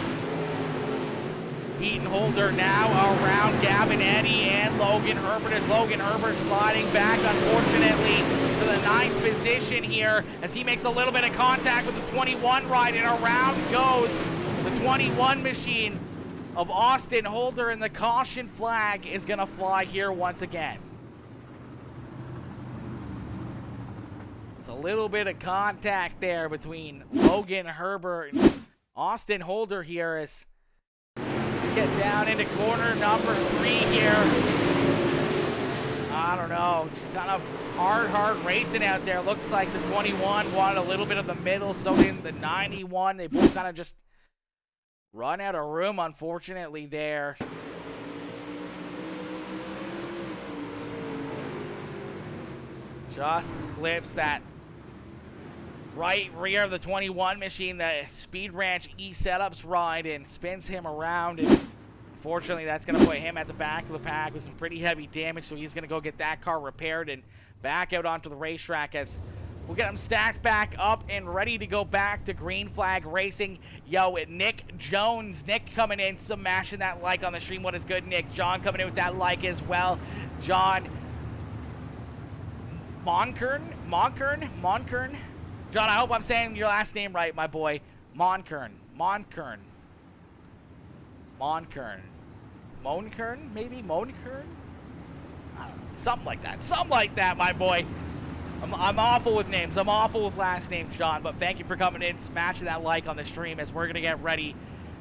Keaton Holder now around Gavin Eddy and Logan Herbert as Logan Herbert sliding back, unfortunately, to the 9th position here as he makes a little bit of contact with the 21 ride, and around goes the 21 machine of Austin Holder, and the caution flag is going to fly here once again. It's a little bit of contact there between Logan Herbert and Austin Holder here as get down into corner number 3 here. I don't know, just kind of hard racing out there. Looks like the 21 wanted a little bit of the middle, so did the 91. They both kind of just run out of room, unfortunately, there. Just clips that right rear of the 21 machine, the Speed Ranch E-Setups ride, and spins him around. And unfortunately, that's going to put him at the back of the pack with some pretty heavy damage, so he's going to go get that car repaired and back out onto the racetrack as we'll get him stacked back up and ready to go back to Green Flag Racing. Yo, Nick Jones. Nick coming in, smashing that like on the stream. What is good, Nick? John coming in with that like as well. John Monkern. John, I hope I'm saying your last name right, my boy. Monkern, maybe? Monkern? Something like that, my boy. I'm awful with names. I'm awful with last names, John, but thank you for coming in, smashing that like on the stream as we're going to get ready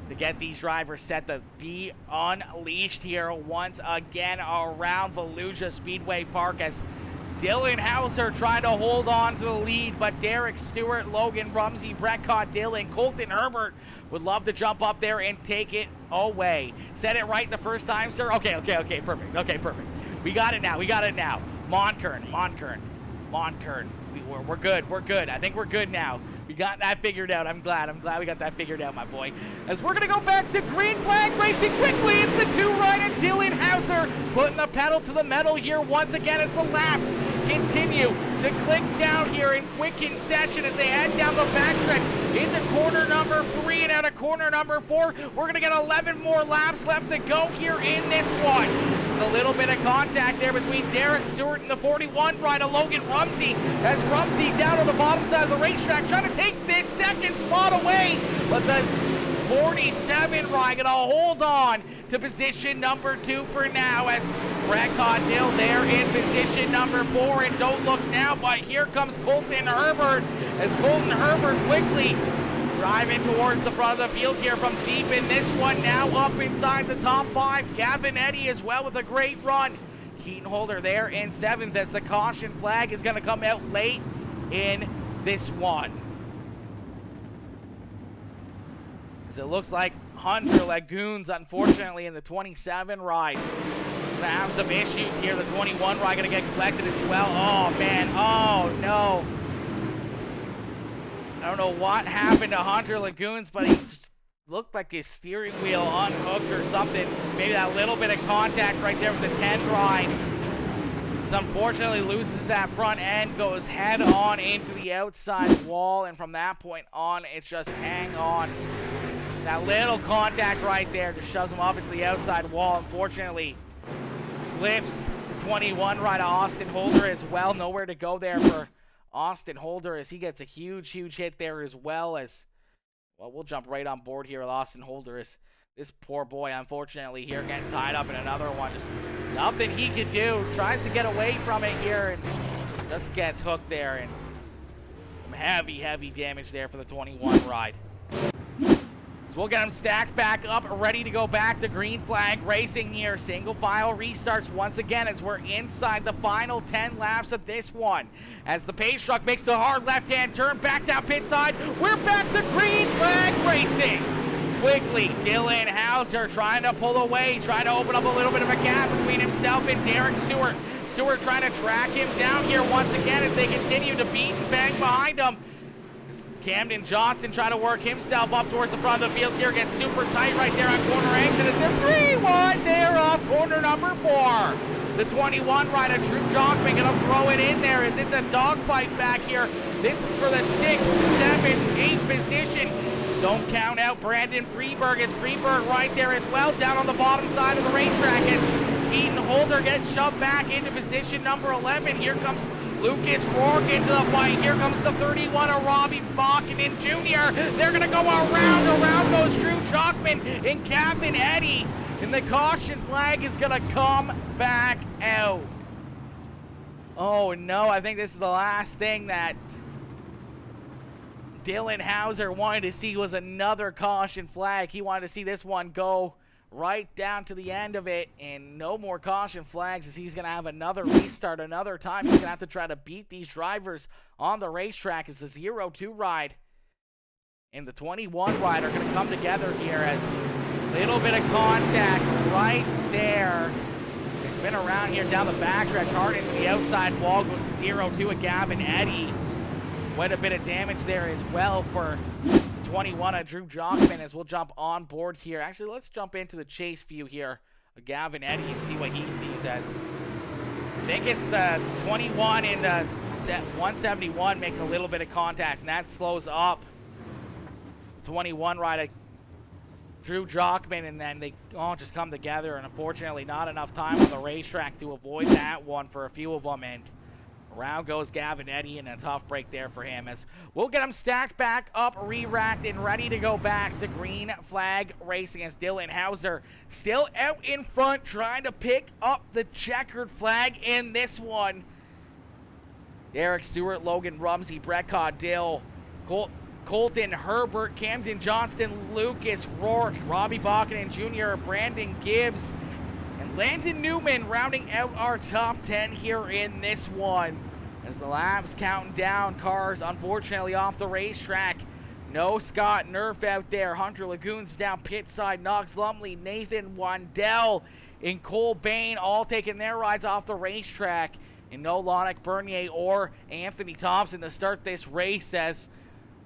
to get these drivers set to be unleashed here once again around Volusia Speedway Park as Dylan Hauser trying to hold on to the lead, but Derek Stewart, Logan Rumsey, Brett Caudill, and Colton Herbert would love to jump up there and take it away. Said it right the first time, sir? Okay, perfect. We got it now. Monkern. We're good. I think we're good now. We got that figured out. I'm glad we got that figured out, my boy. As we're going to go back to Green Flag Racing quickly. It's the 2-rider Dylan Hauser putting the pedal to the metal here once again as the laps continue to click down here in quick concession as they head down the backstretch into corner number 3 and out of corner number 4. We're going to get 11 more laps left to go here in this one. It's a little bit of contact there between Derek Stewart and the 41 rider Logan Rumsey as Rumsey down on the bottom side of the racetrack trying to take this second spot away, but the 47 ride gonna hold on to position number 2 for now as Brett Caudill there in position number 4, and don't look now, but here comes Colton Herbert as Colton Herbert quickly driving towards the front of the field here from deep in this one, now up inside the top 5. Gavin Eddy as well with a great run. Keaton Holder there in 7th as the caution flag is going to come out late in this one. As it looks like Hunter Lagoons, unfortunately, in the 27 ride, going to have some issues here. The 21 ride going to get collected as well. Oh, man. Oh, no. I don't know what happened to Hunter Lagoons, but he just looked like his steering wheel unhooked or something. Just maybe that little bit of contact right there with the 10 ride. Just unfortunately loses that front end, goes head on into the outside wall, and from that point on, it's just hang on. That little contact right there just shoves him up into the outside wall. Unfortunately, flips the 21 rider Austin Holder as well. Nowhere to go there for Austin Holder as he gets a huge hit there as well as, well, we'll jump right on board here with Austin Holder as this poor boy, unfortunately, here getting tied up in another one. Just nothing he could do. Tries to get away from it here and just gets hooked there, and some heavy damage there for the 21 ride. So we'll get him stacked back up, ready to go back to Green Flag Racing here. Single file restarts once again as we're inside the final 10 laps of this one. As the pace truck makes a hard left-hand turn back down pit side, we're back to Green Flag Racing. Quickly, Dylan Hauser trying to pull away, trying to open up a little bit of a gap between himself and Derek Stewart. Stewart trying to track him down here once again as they continue to beat and bang behind him. Camden Johnson trying to work himself up towards the front of the field here, gets super tight right there on corner exit as they're 3 wide there off corner number 4. The 21 rider Drew Jonkman gonna throw it in there as it's a dogfight back here. This is for the 6th, 7th, 8th position. Don't count out Brandon Freeberg as Freeberg right there as well down on the bottom side of the racetrack as Keaton Holder gets shoved back into position number 11. Here comes Lucas Rourke into the fight. Here comes the 31 of Robbie Balkanen Jr. They're going to go around goes Drew Jockman and Gavin Eddy. And the caution flag is going to come back out. Oh no, I think this is the last thing that Dylan Hauser wanted to see was another caution flag. He wanted to see this one go right down to the end of it, and no more caution flags as he's going to have another restart another time. He's going to have to try to beat these drivers on the racetrack as the 0-2 ride and the 21 ride are going to come together here as a little bit of contact right there. They spin around here down the backstretch hard into the outside wall, goes to 0-2 at Gavin Eddy. Quite a bit of damage there as well for 21 of Drew Jockman as we'll jump on board here. Actually, let's jump into the chase view here of Gavin Eddy and see what he sees as. I think it's the 21 and the 171 make a little bit of contact, and that slows up 21 rider Drew Jockman, and then they all just come together, and unfortunately not enough time on the racetrack to avoid that one for a few of them, and around goes Gavin Eddy, and a tough break there for him as we'll get him stacked back up, re-racked, and ready to go back to green flag racing as Dylan Hauser still out in front trying to pick up the checkered flag in this one. Derek Stewart, Logan Rumsey, Brett Caudill, Colton Herbert, Camden Johnston, Lucas Rourke, Robbie Buchanan Jr., Brandon Gibbs, and Landon Newman rounding out our top 10 here in this one. As the laps counting down, cars unfortunately off the racetrack. No Scott Nerf out there. Hunter Lagoons down pit side. Knox Lumley, Nathan Wandell, and Cole Bain all taking their rides off the racetrack. And no Lonick Bernier or Anthony Thompson to start this race as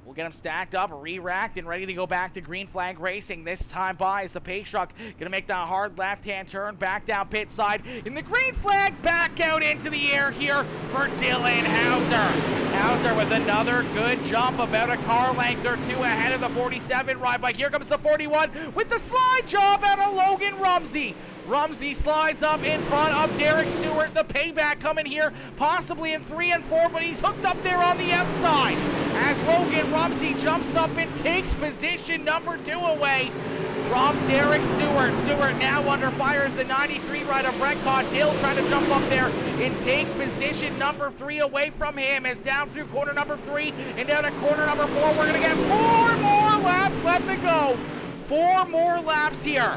we'll get them stacked up, re-racked, and ready to go back to green flag racing. This time by is the pace truck. Gonna make that hard left-hand turn back down pit side. In the green flag, back out into the air here for Dylan Hauser. Hauser with another good jump, about a car length or two ahead of the 47 ride. But here comes the 41 with the slide job out of Logan Rumsey. Rumsey slides up in front of Derek Stewart. The payback coming here, possibly in 3 and 4, but he's hooked up there on the outside. As Logan Rumsey jumps up and takes position number 2 away from Derek Stewart. Stewart now under fire as the 93 rider Brett Caudill trying to jump up there and take position number 3 away from him as down through corner number 3 and down to corner number 4. We're gonna get 4 more laps left to go. 4 more laps here.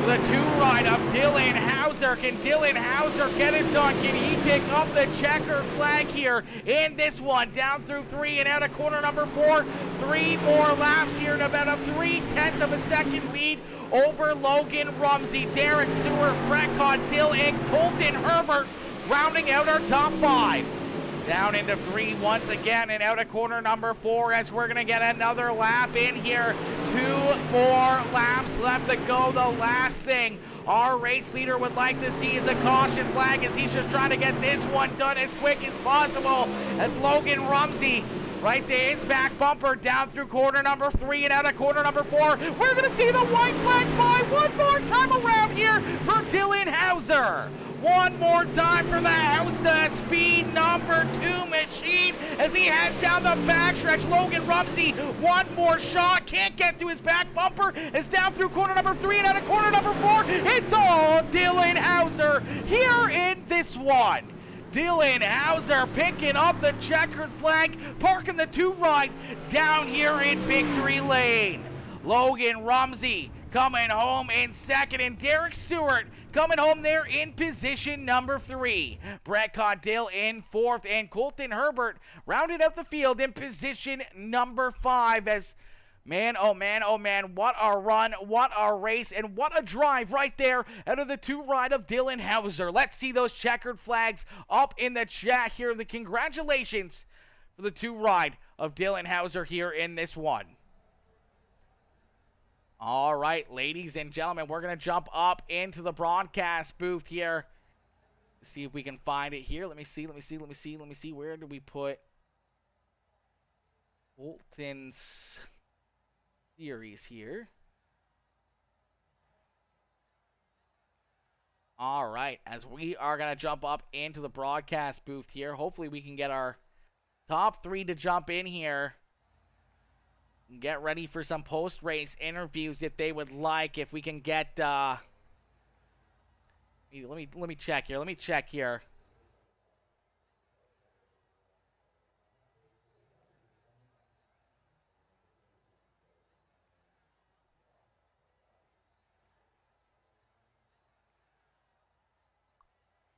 The 2 ride of Dylan Hauser. Can Dylan Hauser get it done? Can he pick up the checkered flag here in this one? Down through 3 and out of corner number 4. 3 more laps here and about a 3/10 of a second lead over Logan Rumsey. Derek Stewart, Brett Caudill, and Colton Herbert rounding out our top 5. Down into 3 once again and out of corner number 4 as we're going to get another lap in here. 2 more laps left to go. The last thing our race leader would like to see is a caution flag as he's just trying to get this one done as quick as possible as Logan Rumsey right there, his back bumper down through corner number 3 and out of corner number 4. We're going to see the white flag fly one more time around here for Dylan Hauser. One more time for the Volusia Speed number 2 machine as he heads down the backstretch. Logan Rumsey, one more shot, can't get to his back bumper. Is down through corner number 3 and out of corner number 4. It's all Dylan Hauser here in this one. Dylan Hauser picking up the checkered flag, parking the 2 ride down here in victory lane. Logan Rumsey coming home in second, and Derek Stewart coming home there in position number 3. Brett Caudill in 4th, and Colton Herbert rounded out the field in position number 5 as man, oh man, what a run, what a race, and what a drive right there out of the 2 ride of Dylan Hauser. Let's see those checkered flags up in the chat here. The congratulations for the 2 ride of Dylan Hauser here in this one. All right, ladies and gentlemen, we're going to jump up into the broadcast booth here. See if we can find it here. Let me see. Where do we put Bolton's series here? All right, as we are going to jump up into the broadcast booth here, hopefully we can get our top 3 to jump in here. Get ready for some post-race interviews if they would like. If we can get, let me check here.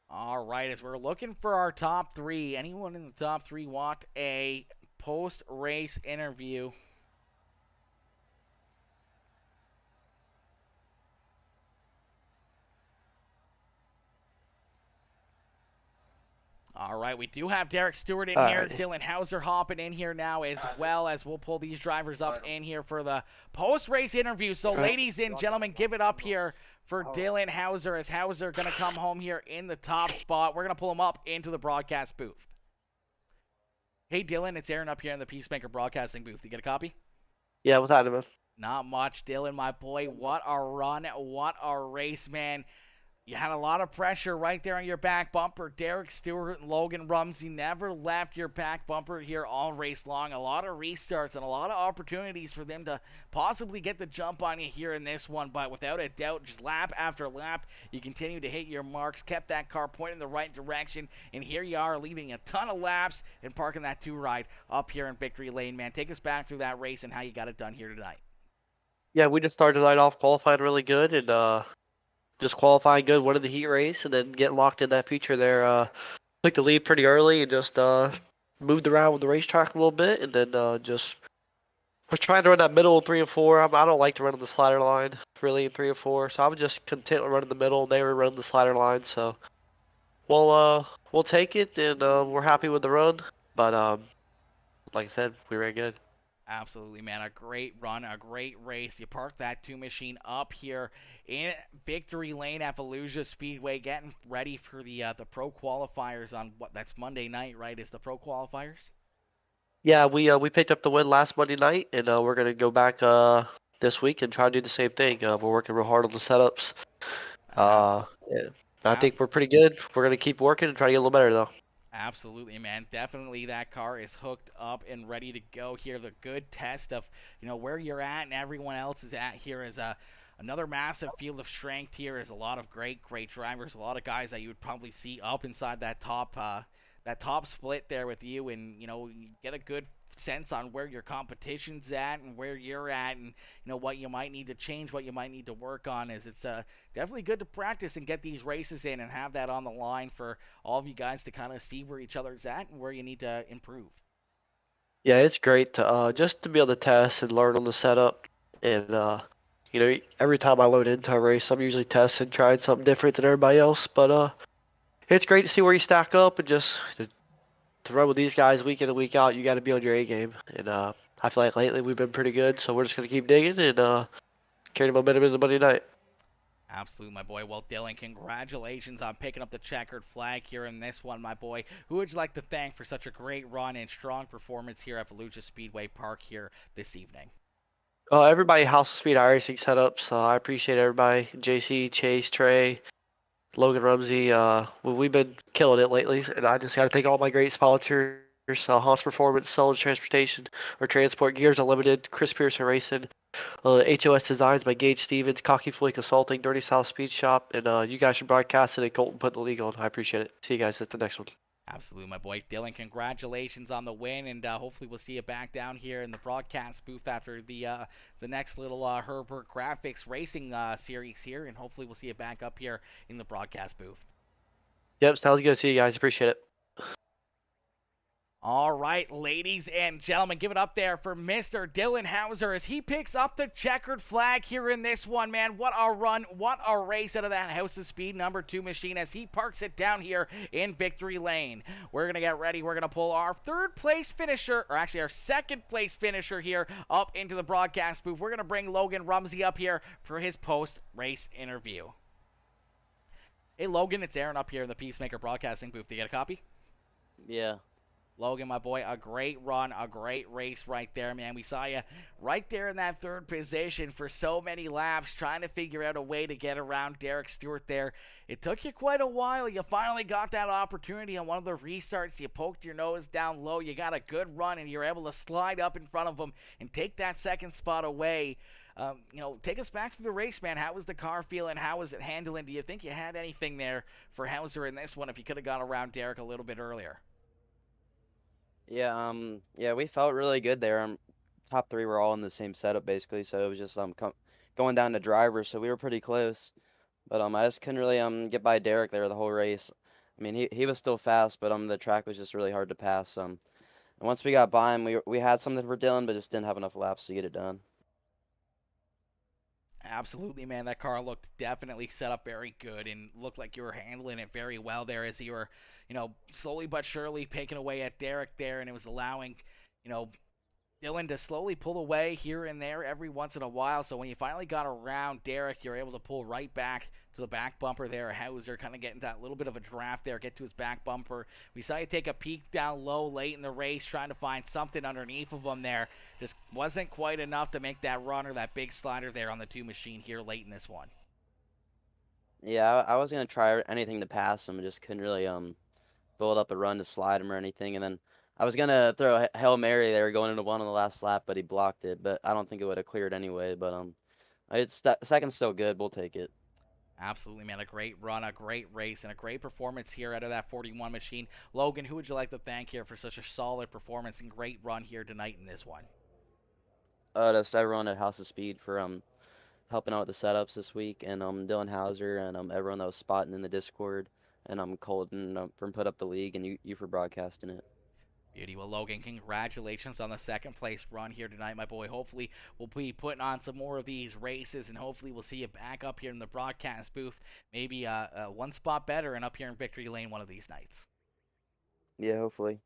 All right, as we're looking for our top 3, anyone in the top 3 want a post-race interview? All right, we do have Derek Stewart in All here. right. Dylan Hauser hopping in here now, as well as we'll pull these drivers up in here for the post-race interview. So, ladies and gentlemen, give it up here for Dylan Hauser, as Hauser going to come home here in the top spot. We're going to pull him up into the broadcast booth. Hey, Dylan, it's Aaron up here in the Peacemaker broadcasting booth. You get a copy? Yeah, what's happening, man? Not much, Dylan, my boy. What a run. What a race, man. You had a lot of pressure right there on your back bumper. Derek Stewart and Logan Rumsey never left your back bumper here all race long. A lot of restarts and a lot of opportunities for them to possibly get the jump on you here in this one. But without a doubt, just lap after lap, you continue to hit your marks, kept that car pointing in the right direction. And here you are, leaving a ton of laps and parking that 2-ride up here in Victory Lane, man. Take us back through that race and how you got it done here tonight. Yeah, we just started the night off qualifying really good and just qualifying good, winning the heat race, and then getting locked in that feature there. Took the lead pretty early and just moved around with the racetrack a little bit, and then just was trying to run that middle in 3 and 4. I don't like to run on the slider line really in 3 and 4, so I was just content with running the middle. They were running the slider line, so we'll take it, and we're happy with the run. But like I said, we ran good. Absolutely, man. A great run, a great race. You park that 2 machine up here in Victory Lane at Volusia Speedway, getting ready for the pro qualifiers on that's Monday night, right? Is the pro qualifiers? Yeah, we picked up the win last Monday night, and we're gonna go back this week and try to do the same thing. We're working real hard on the setups. Yeah, I think we're pretty good. We're gonna keep working and try to get a little better though. Absolutely, man. Definitely that car is hooked up and ready to go here. The good test of, where you're at and everyone else is at here is another massive field of strength here. Is a lot of great drivers, a lot of guys that you would probably see up inside that top split there with you, and you get a good sense on where your competition's at and where you're at, and what you might need to change, what you might need to work on. Is it's definitely good to practice and get these races in and have that on the line for all of you guys to kind of see where each other's at and where you need to improve. Yeah, it's great to just to be able to test and learn on the setup, and every time I load into a race, I'm usually testing, trying something different than everybody else. But it's great to see where you stack up and just to run with these guys week in and week out. You got to be on your A game, and I feel like lately we've been pretty good, so we're just gonna keep digging and carry the momentum into Monday night. Absolutely, my boy. Well, Dylan, congratulations on picking up the checkered flag here in this one, my boy. Who would you like to thank for such a great run and strong performance here at Volusia Speedway Park here this evening? Everybody, House of Speed iRacing setups. I appreciate everybody. JC, Chase, Trey, Logan Rumsey. We've been killing it lately, and I just got to thank all my great sponsors. Haas Performance, Solid Transportation, or Transport, Gears Unlimited, Chris Pearson Racing, HOS Designs by Gage Stevens, Cocky Floyd Consulting, Dirty South Speed Shop, and you guys should broadcast it and Colton put the league on. I appreciate it. See you guys at the next one. Absolutely, my boy. Dylan, congratulations on the win, and hopefully we'll see you back down here in the broadcast booth after the next little Herbert Graphics Racing series here, and hopefully we'll see you back up here in the broadcast booth. Yep, sounds good. See you guys. Appreciate it. All right, ladies and gentlemen, give it up there for Mr. Dylan Hauser as he picks up the checkered flag here in this one, man. What a run, what a race out of that House of Speed number 2 machine as he parks it down here in Victory Lane. We're going to get ready. We're going to pull our third place finisher, or actually our second place finisher here up into the broadcast booth. We're going to bring Logan Rumsey up here for his post-race interview. Hey, Logan, it's Aaron up here in the Peacemaker broadcasting booth. Do you get a copy? Yeah. Logan, my boy, a great run, a great race right there, man. We saw you right there in that third position for so many laps, trying to figure out a way to get around Derek Stewart there. It took you quite a while. You finally got that opportunity on one of the restarts. You poked your nose down low. You got a good run, and you're able to slide up in front of him and take that second spot away. Take us back to the race, man. How was the car feeling? How was it handling? Do you think you had anything there for Hauser in this one if you could have got around Derek a little bit earlier? Yeah, we felt really good there. Top 3 were all in the same setup basically, so it was just going down to drivers, so we were pretty close. But I just couldn't really get by Derek there the whole race. I mean, he was still fast, but the track was just really hard to pass. And once we got by him, we had something for Dylan, but just didn't have enough laps to get it done. Absolutely, man. That car looked definitely set up very good and looked like you were handling it very well there as you were, slowly but surely picking away at Derek there, and it was allowing, you know, Dylan to slowly pull away here and there every once in a while. So when you finally got around Derek, you're able to pull right back to the back bumper there. Hauser kind of getting that little bit of a draft there, get to his back bumper. We saw you take a peek down low late in the race, trying to find something underneath of him there. Just wasn't quite enough to make that run or that big slider there on the 2 machine here late in this one. Yeah, I was gonna try anything to pass him, just couldn't really build up a run to slide him or anything. And then I was gonna throw a Hail Mary there going into one on the last lap, but he blocked it. But I don't think it would have cleared anyway. But it's second's still good. We'll take it. Absolutely, man. A great run, a great race, and a great performance here out of that 41 machine. Logan, who would you like to thank here for such a solid performance and great run here tonight in this one? Just everyone at House of Speed for helping out with the setups this week, and Dylan Hauser and everyone that was spotting in the Discord, and Colton from Put Up the League, and you for broadcasting it. Beauty. Well, Logan, congratulations on the second place run here tonight, my boy. Hopefully, we'll be putting on some more of these races, and hopefully, we'll see you back up here in the broadcast booth. Maybe one spot better and up here in Victory Lane one of these nights. Yeah, hopefully.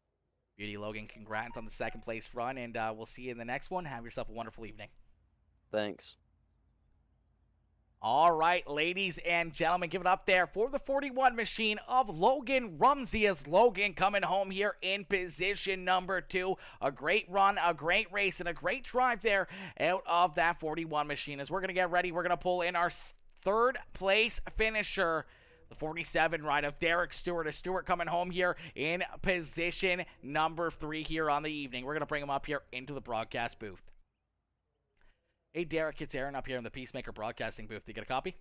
Beauty, Logan, congrats on the second place run, and we'll see you in the next one. Have yourself a wonderful evening. Thanks. All right, ladies and gentlemen, give it up there for the 41 machine of Logan Rumsey, as Logan coming home here in position number 2. A great run, a great race, and a great drive there out of that 41 machine. As we're going to get ready, we're going to pull in our third place finisher, the 47 ride of Derek Stewart. As Stewart coming home here in position number 3 here on the evening. We're going to bring him up here into the broadcast booth. Hey, Derek, it's Aaron up here in the Peacemaker Broadcasting booth. Do you get a copy?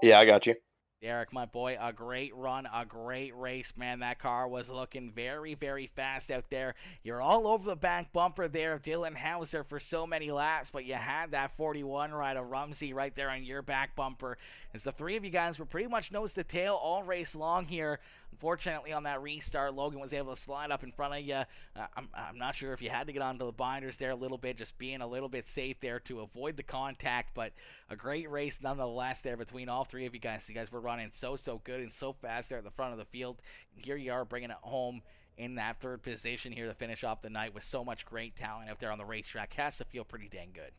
Yeah, I got you. Derek, my boy, a great run, a great race, man. That car was looking very, very fast out there. You're all over the back bumper there of Dylan Hauser for so many laps, but you had that 41 ride of Rumsey right there on your back bumper. As the three of you guys were pretty much nose to tail all race long here. Unfortunately, on that restart, Logan was able to slide up in front of you. I'm not sure if you had to get onto the binders there a little bit, just being a little bit safe there to avoid the contact, but a great race nonetheless there between all three of you guys. You guys were running so good and so fast there at the front of the field. And here you are bringing it home in that third position here to finish off the night with so much great talent out there on the racetrack. Has to feel pretty dang good.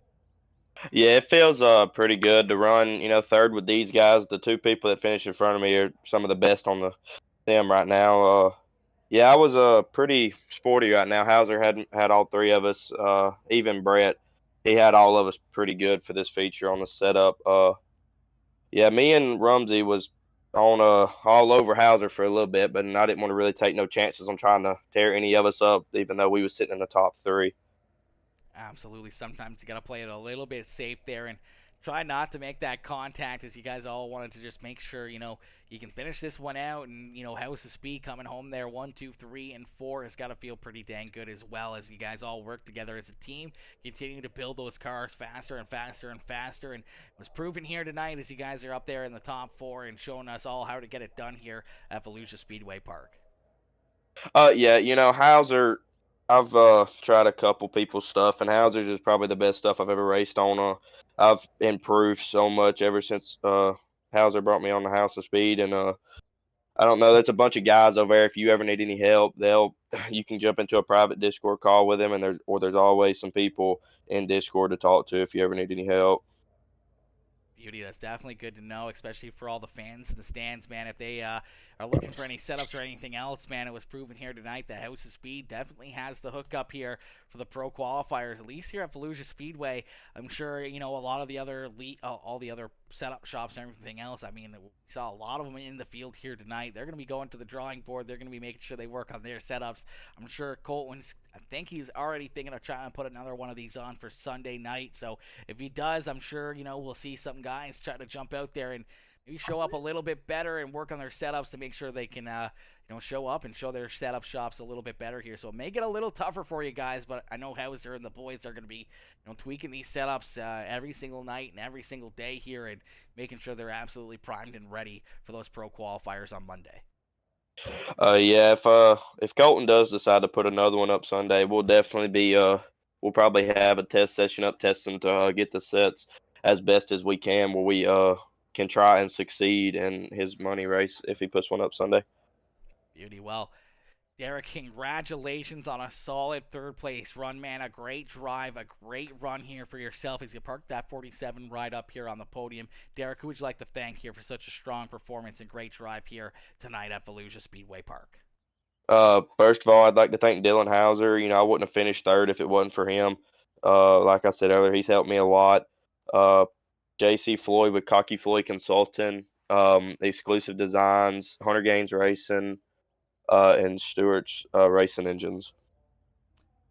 Yeah, it feels pretty good to run, third with these guys. The two people that finished in front of me are some of the best on the sim right now. Yeah, I was pretty sporty right now. Hauser had all three of us, even Brett. He had all of us pretty good for this feature on the setup. Yeah, me and Rumsey was on all over Hauser for a little bit, but I didn't want to really take no chances on trying to tear any of us up, even though we was sitting in the top 3. Absolutely. Sometimes you got to play it a little bit safe there and try not to make that contact, as you guys all wanted to just make sure, you can finish this one out. And, House of Speed coming home there, 1, 2, 3, and 4 has got to feel pretty dang good as well, as you guys all work together as a team, continuing to build those cars faster and faster and faster. And it was proven here tonight as you guys are up there in the top 4 and showing us all how to get it done here at Volusia Speedway Park. Yeah, Hauser, I've tried a couple people's stuff, and Hauser's is probably the best stuff I've ever raced on. I've improved so much ever since Hauser brought me on the House of Speed, and I don't know, there's a bunch of guys over there. If you ever need any help, you can jump into a private Discord call with them, and there's always some people in Discord to talk to if you ever need any help. Beauty, that's definitely good to know, especially for all the fans in the stands, man. If they are looking for any setups or anything else, man, it was proven here tonight that House of Speed definitely has the hookup here for the pro qualifiers, at least here at Volusia Speedway. I'm sure, a lot of the other all the other setup shops and everything else. I mean, we saw a lot of them in the field here tonight. They're going to be going to the drawing board. They're going to be making sure they work on their setups. I'm sure Colton's, I think he's already thinking of trying to put another one of these on for Sunday night. So if he does, I'm sure, we'll see some guys try to jump out there and maybe show up a little bit better and work on their setups to make sure they can, show up and show their setup shops a little bit better here. So it may get a little tougher for you guys, but I know Hauser and the boys are going to be, tweaking these setups every single night and every single day here and making sure they're absolutely primed and ready for those pro qualifiers on Monday. Yeah, if Colton does decide to put another one up Sunday, we'll definitely be we'll probably have a test session up testing to get the sets as best as we can, where we can try and succeed in his money race if he puts one up Sunday. Beauty. Well, Derek, congratulations on a solid third place run, man. A great drive, a great run here for yourself as you parked that 47 right up here on the podium. Derek, who would you like to thank here for such a strong performance and great drive here tonight at Volusia Speedway Park? First of all, I'd like to thank Dylan Hauser. I wouldn't have finished third if it wasn't for him. Like I said earlier, he's helped me a lot. JC Floyd with Cocky Floyd Consulting, Exclusive Designs, Hunter Gaines Racing, and Stewart's Racing Engines.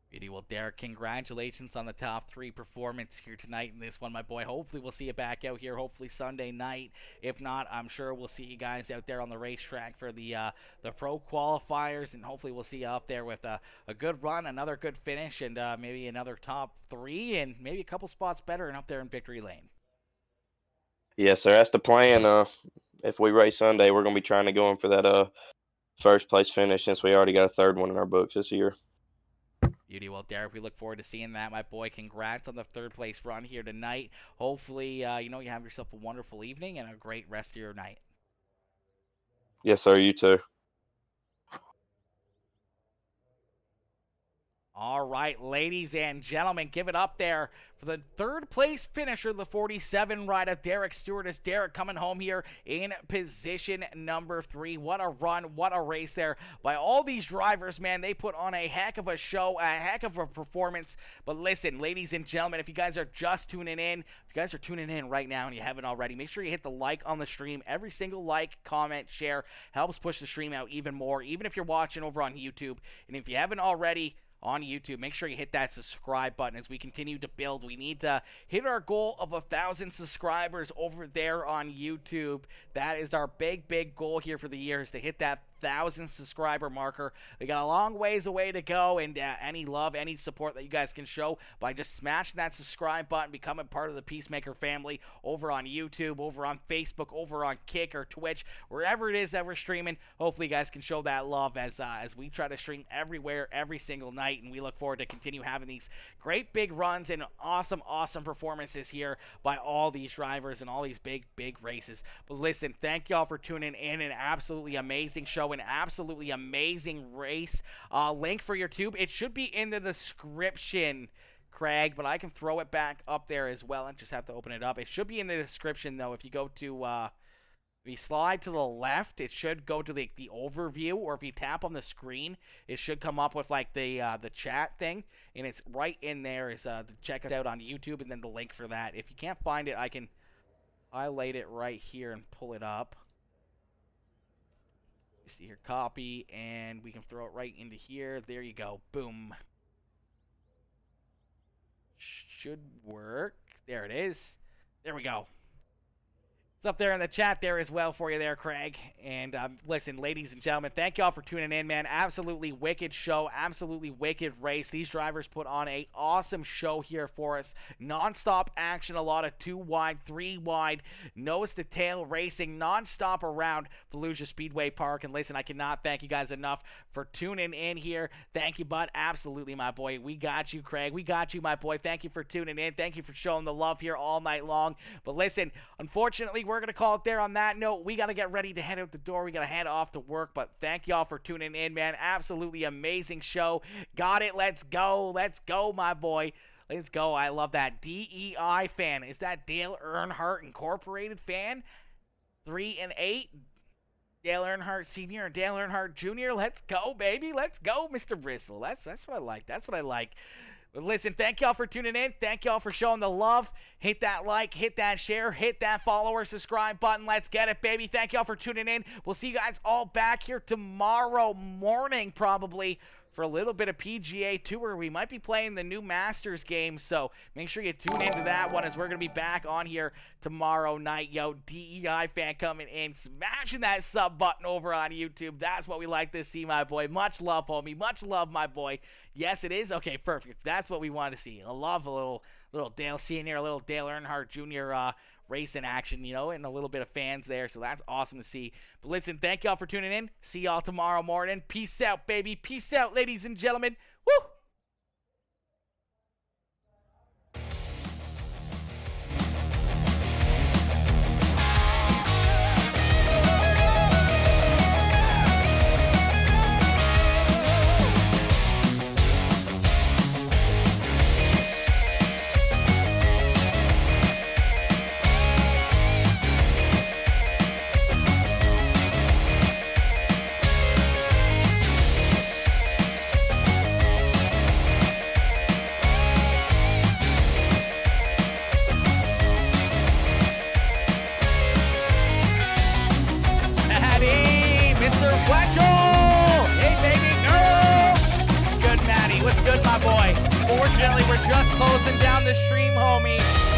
Beauty. Well, Derek, congratulations on the top 3 performance here tonight in this one, my boy. Hopefully we'll see you back out here, hopefully Sunday night. If not, I'm sure we'll see you guys out there on the racetrack for the pro qualifiers, and hopefully we'll see you up there with a good run, another good finish, and maybe another top 3, and maybe a couple spots better and up there in victory lane. Yes, sir. That's the plan. If we race Sunday, we're going to be trying to go in for that first place finish, since we already got a third one in our books this year. Beauty. Well, Derek, we look forward to seeing that, my boy. Congrats on the third place run here tonight. Hopefully, you have yourself a wonderful evening and a great rest of your night. Yes, sir. You too. All right, ladies and gentlemen, give it up there for the third place finisher, the 47 ride of Derek Stewart. As Derek coming home here in position number 3. What a run, what a race there by all these drivers, man. They put on a heck of a show, a heck of a performance. But listen, ladies and gentlemen, if you guys are just tuning in, if you guys are tuning in right now and you haven't already, make sure you hit the like on the stream. Every single like, comment, share helps push the stream out even more, even if you're watching over on YouTube. And if you haven't already, on YouTube, make sure you hit that subscribe button as we continue to build. We need to hit our goal of 1,000 subscribers over there on YouTube. That is our big goal here for the year, is to hit that 1,000 subscriber marker. We got a long ways away to go, and any love, any support that you guys can show by just smashing that subscribe button, becoming part of the Peacemaker family over on YouTube, over on Facebook, over on Kick or Twitch, wherever it is that we're streaming. Hopefully you guys can show that love as we try to stream everywhere, every single night, and we look forward to continue having these great big runs and awesome performances here by all these drivers and all these big races. But listen, thank y'all for tuning in. An absolutely amazing show, an absolutely amazing race. Link for your tube, it should be in the description, Craig, but I can throw it back up there as well. I just have to open it up. It should be in the description, though. If you go to if you slide to the left, it should go to the overview, or if you tap on the screen, it should come up with like the chat thing, and it's right in there. Is to check us out on YouTube, and then the link for that. If you can't find it, I can highlight it right here and pull it up. You see here, copy, and we can throw it right into here. There you go. Boom. Should work. There it is. There we go. It's up there in the chat there as well for you there, Craig. And listen, ladies and gentlemen, thank y'all for tuning in, man. Absolutely wicked show, absolutely wicked race. These drivers put on an awesome show here for us. Non-stop action, a lot of 2 wide, 3 wide, nose to tail racing, non-stop around Volusia Speedway Park. And listen, I cannot thank you guys enough for tuning in here. Thank you, bud. Absolutely, my boy. We got you, Craig. We got you, my boy. Thank you for tuning in. Thank you for showing the love here all night long. But listen, unfortunately, we're going to call it there on that note. We got to get ready to head out the door. We got to head off to work, but thank y'all for tuning in, man. Absolutely amazing show. Got it. Let's go. Let's go, my boy. Let's go. I love that. DEI fan. Is that Dale Earnhardt Incorporated fan? 3 and 8. Dale Earnhardt Sr. and Dale Earnhardt Jr. Let's go, baby. Let's go, Mr. Bristol. That's what I like. That's what I like. But listen, thank y'all for tuning in. Thank y'all for showing the love. Hit that like, hit that share, hit that follow or subscribe button. Let's get it, baby. Thank y'all for tuning in. We'll see you guys all back here tomorrow morning, probably, for a little bit of PGA Tour. We might be playing the new Masters game, so make sure you tune into that one, as we're going to be back on here tomorrow night. Yo, DEI fan coming in, smashing that sub button over on YouTube. That's what we like to see, my boy. Much love, homie. Much love, my boy. Yes, it is. Okay, perfect. That's what we want to see. I love a little Dale Sr., a little Dale Earnhardt Jr. Racing action, and a little bit of fans there, so that's awesome to see. But listen, thank y'all for tuning in. See y'all tomorrow morning. Peace out, baby. Peace out, ladies and gentlemen. Woo! Unfortunately, we're just closing down the stream, homie.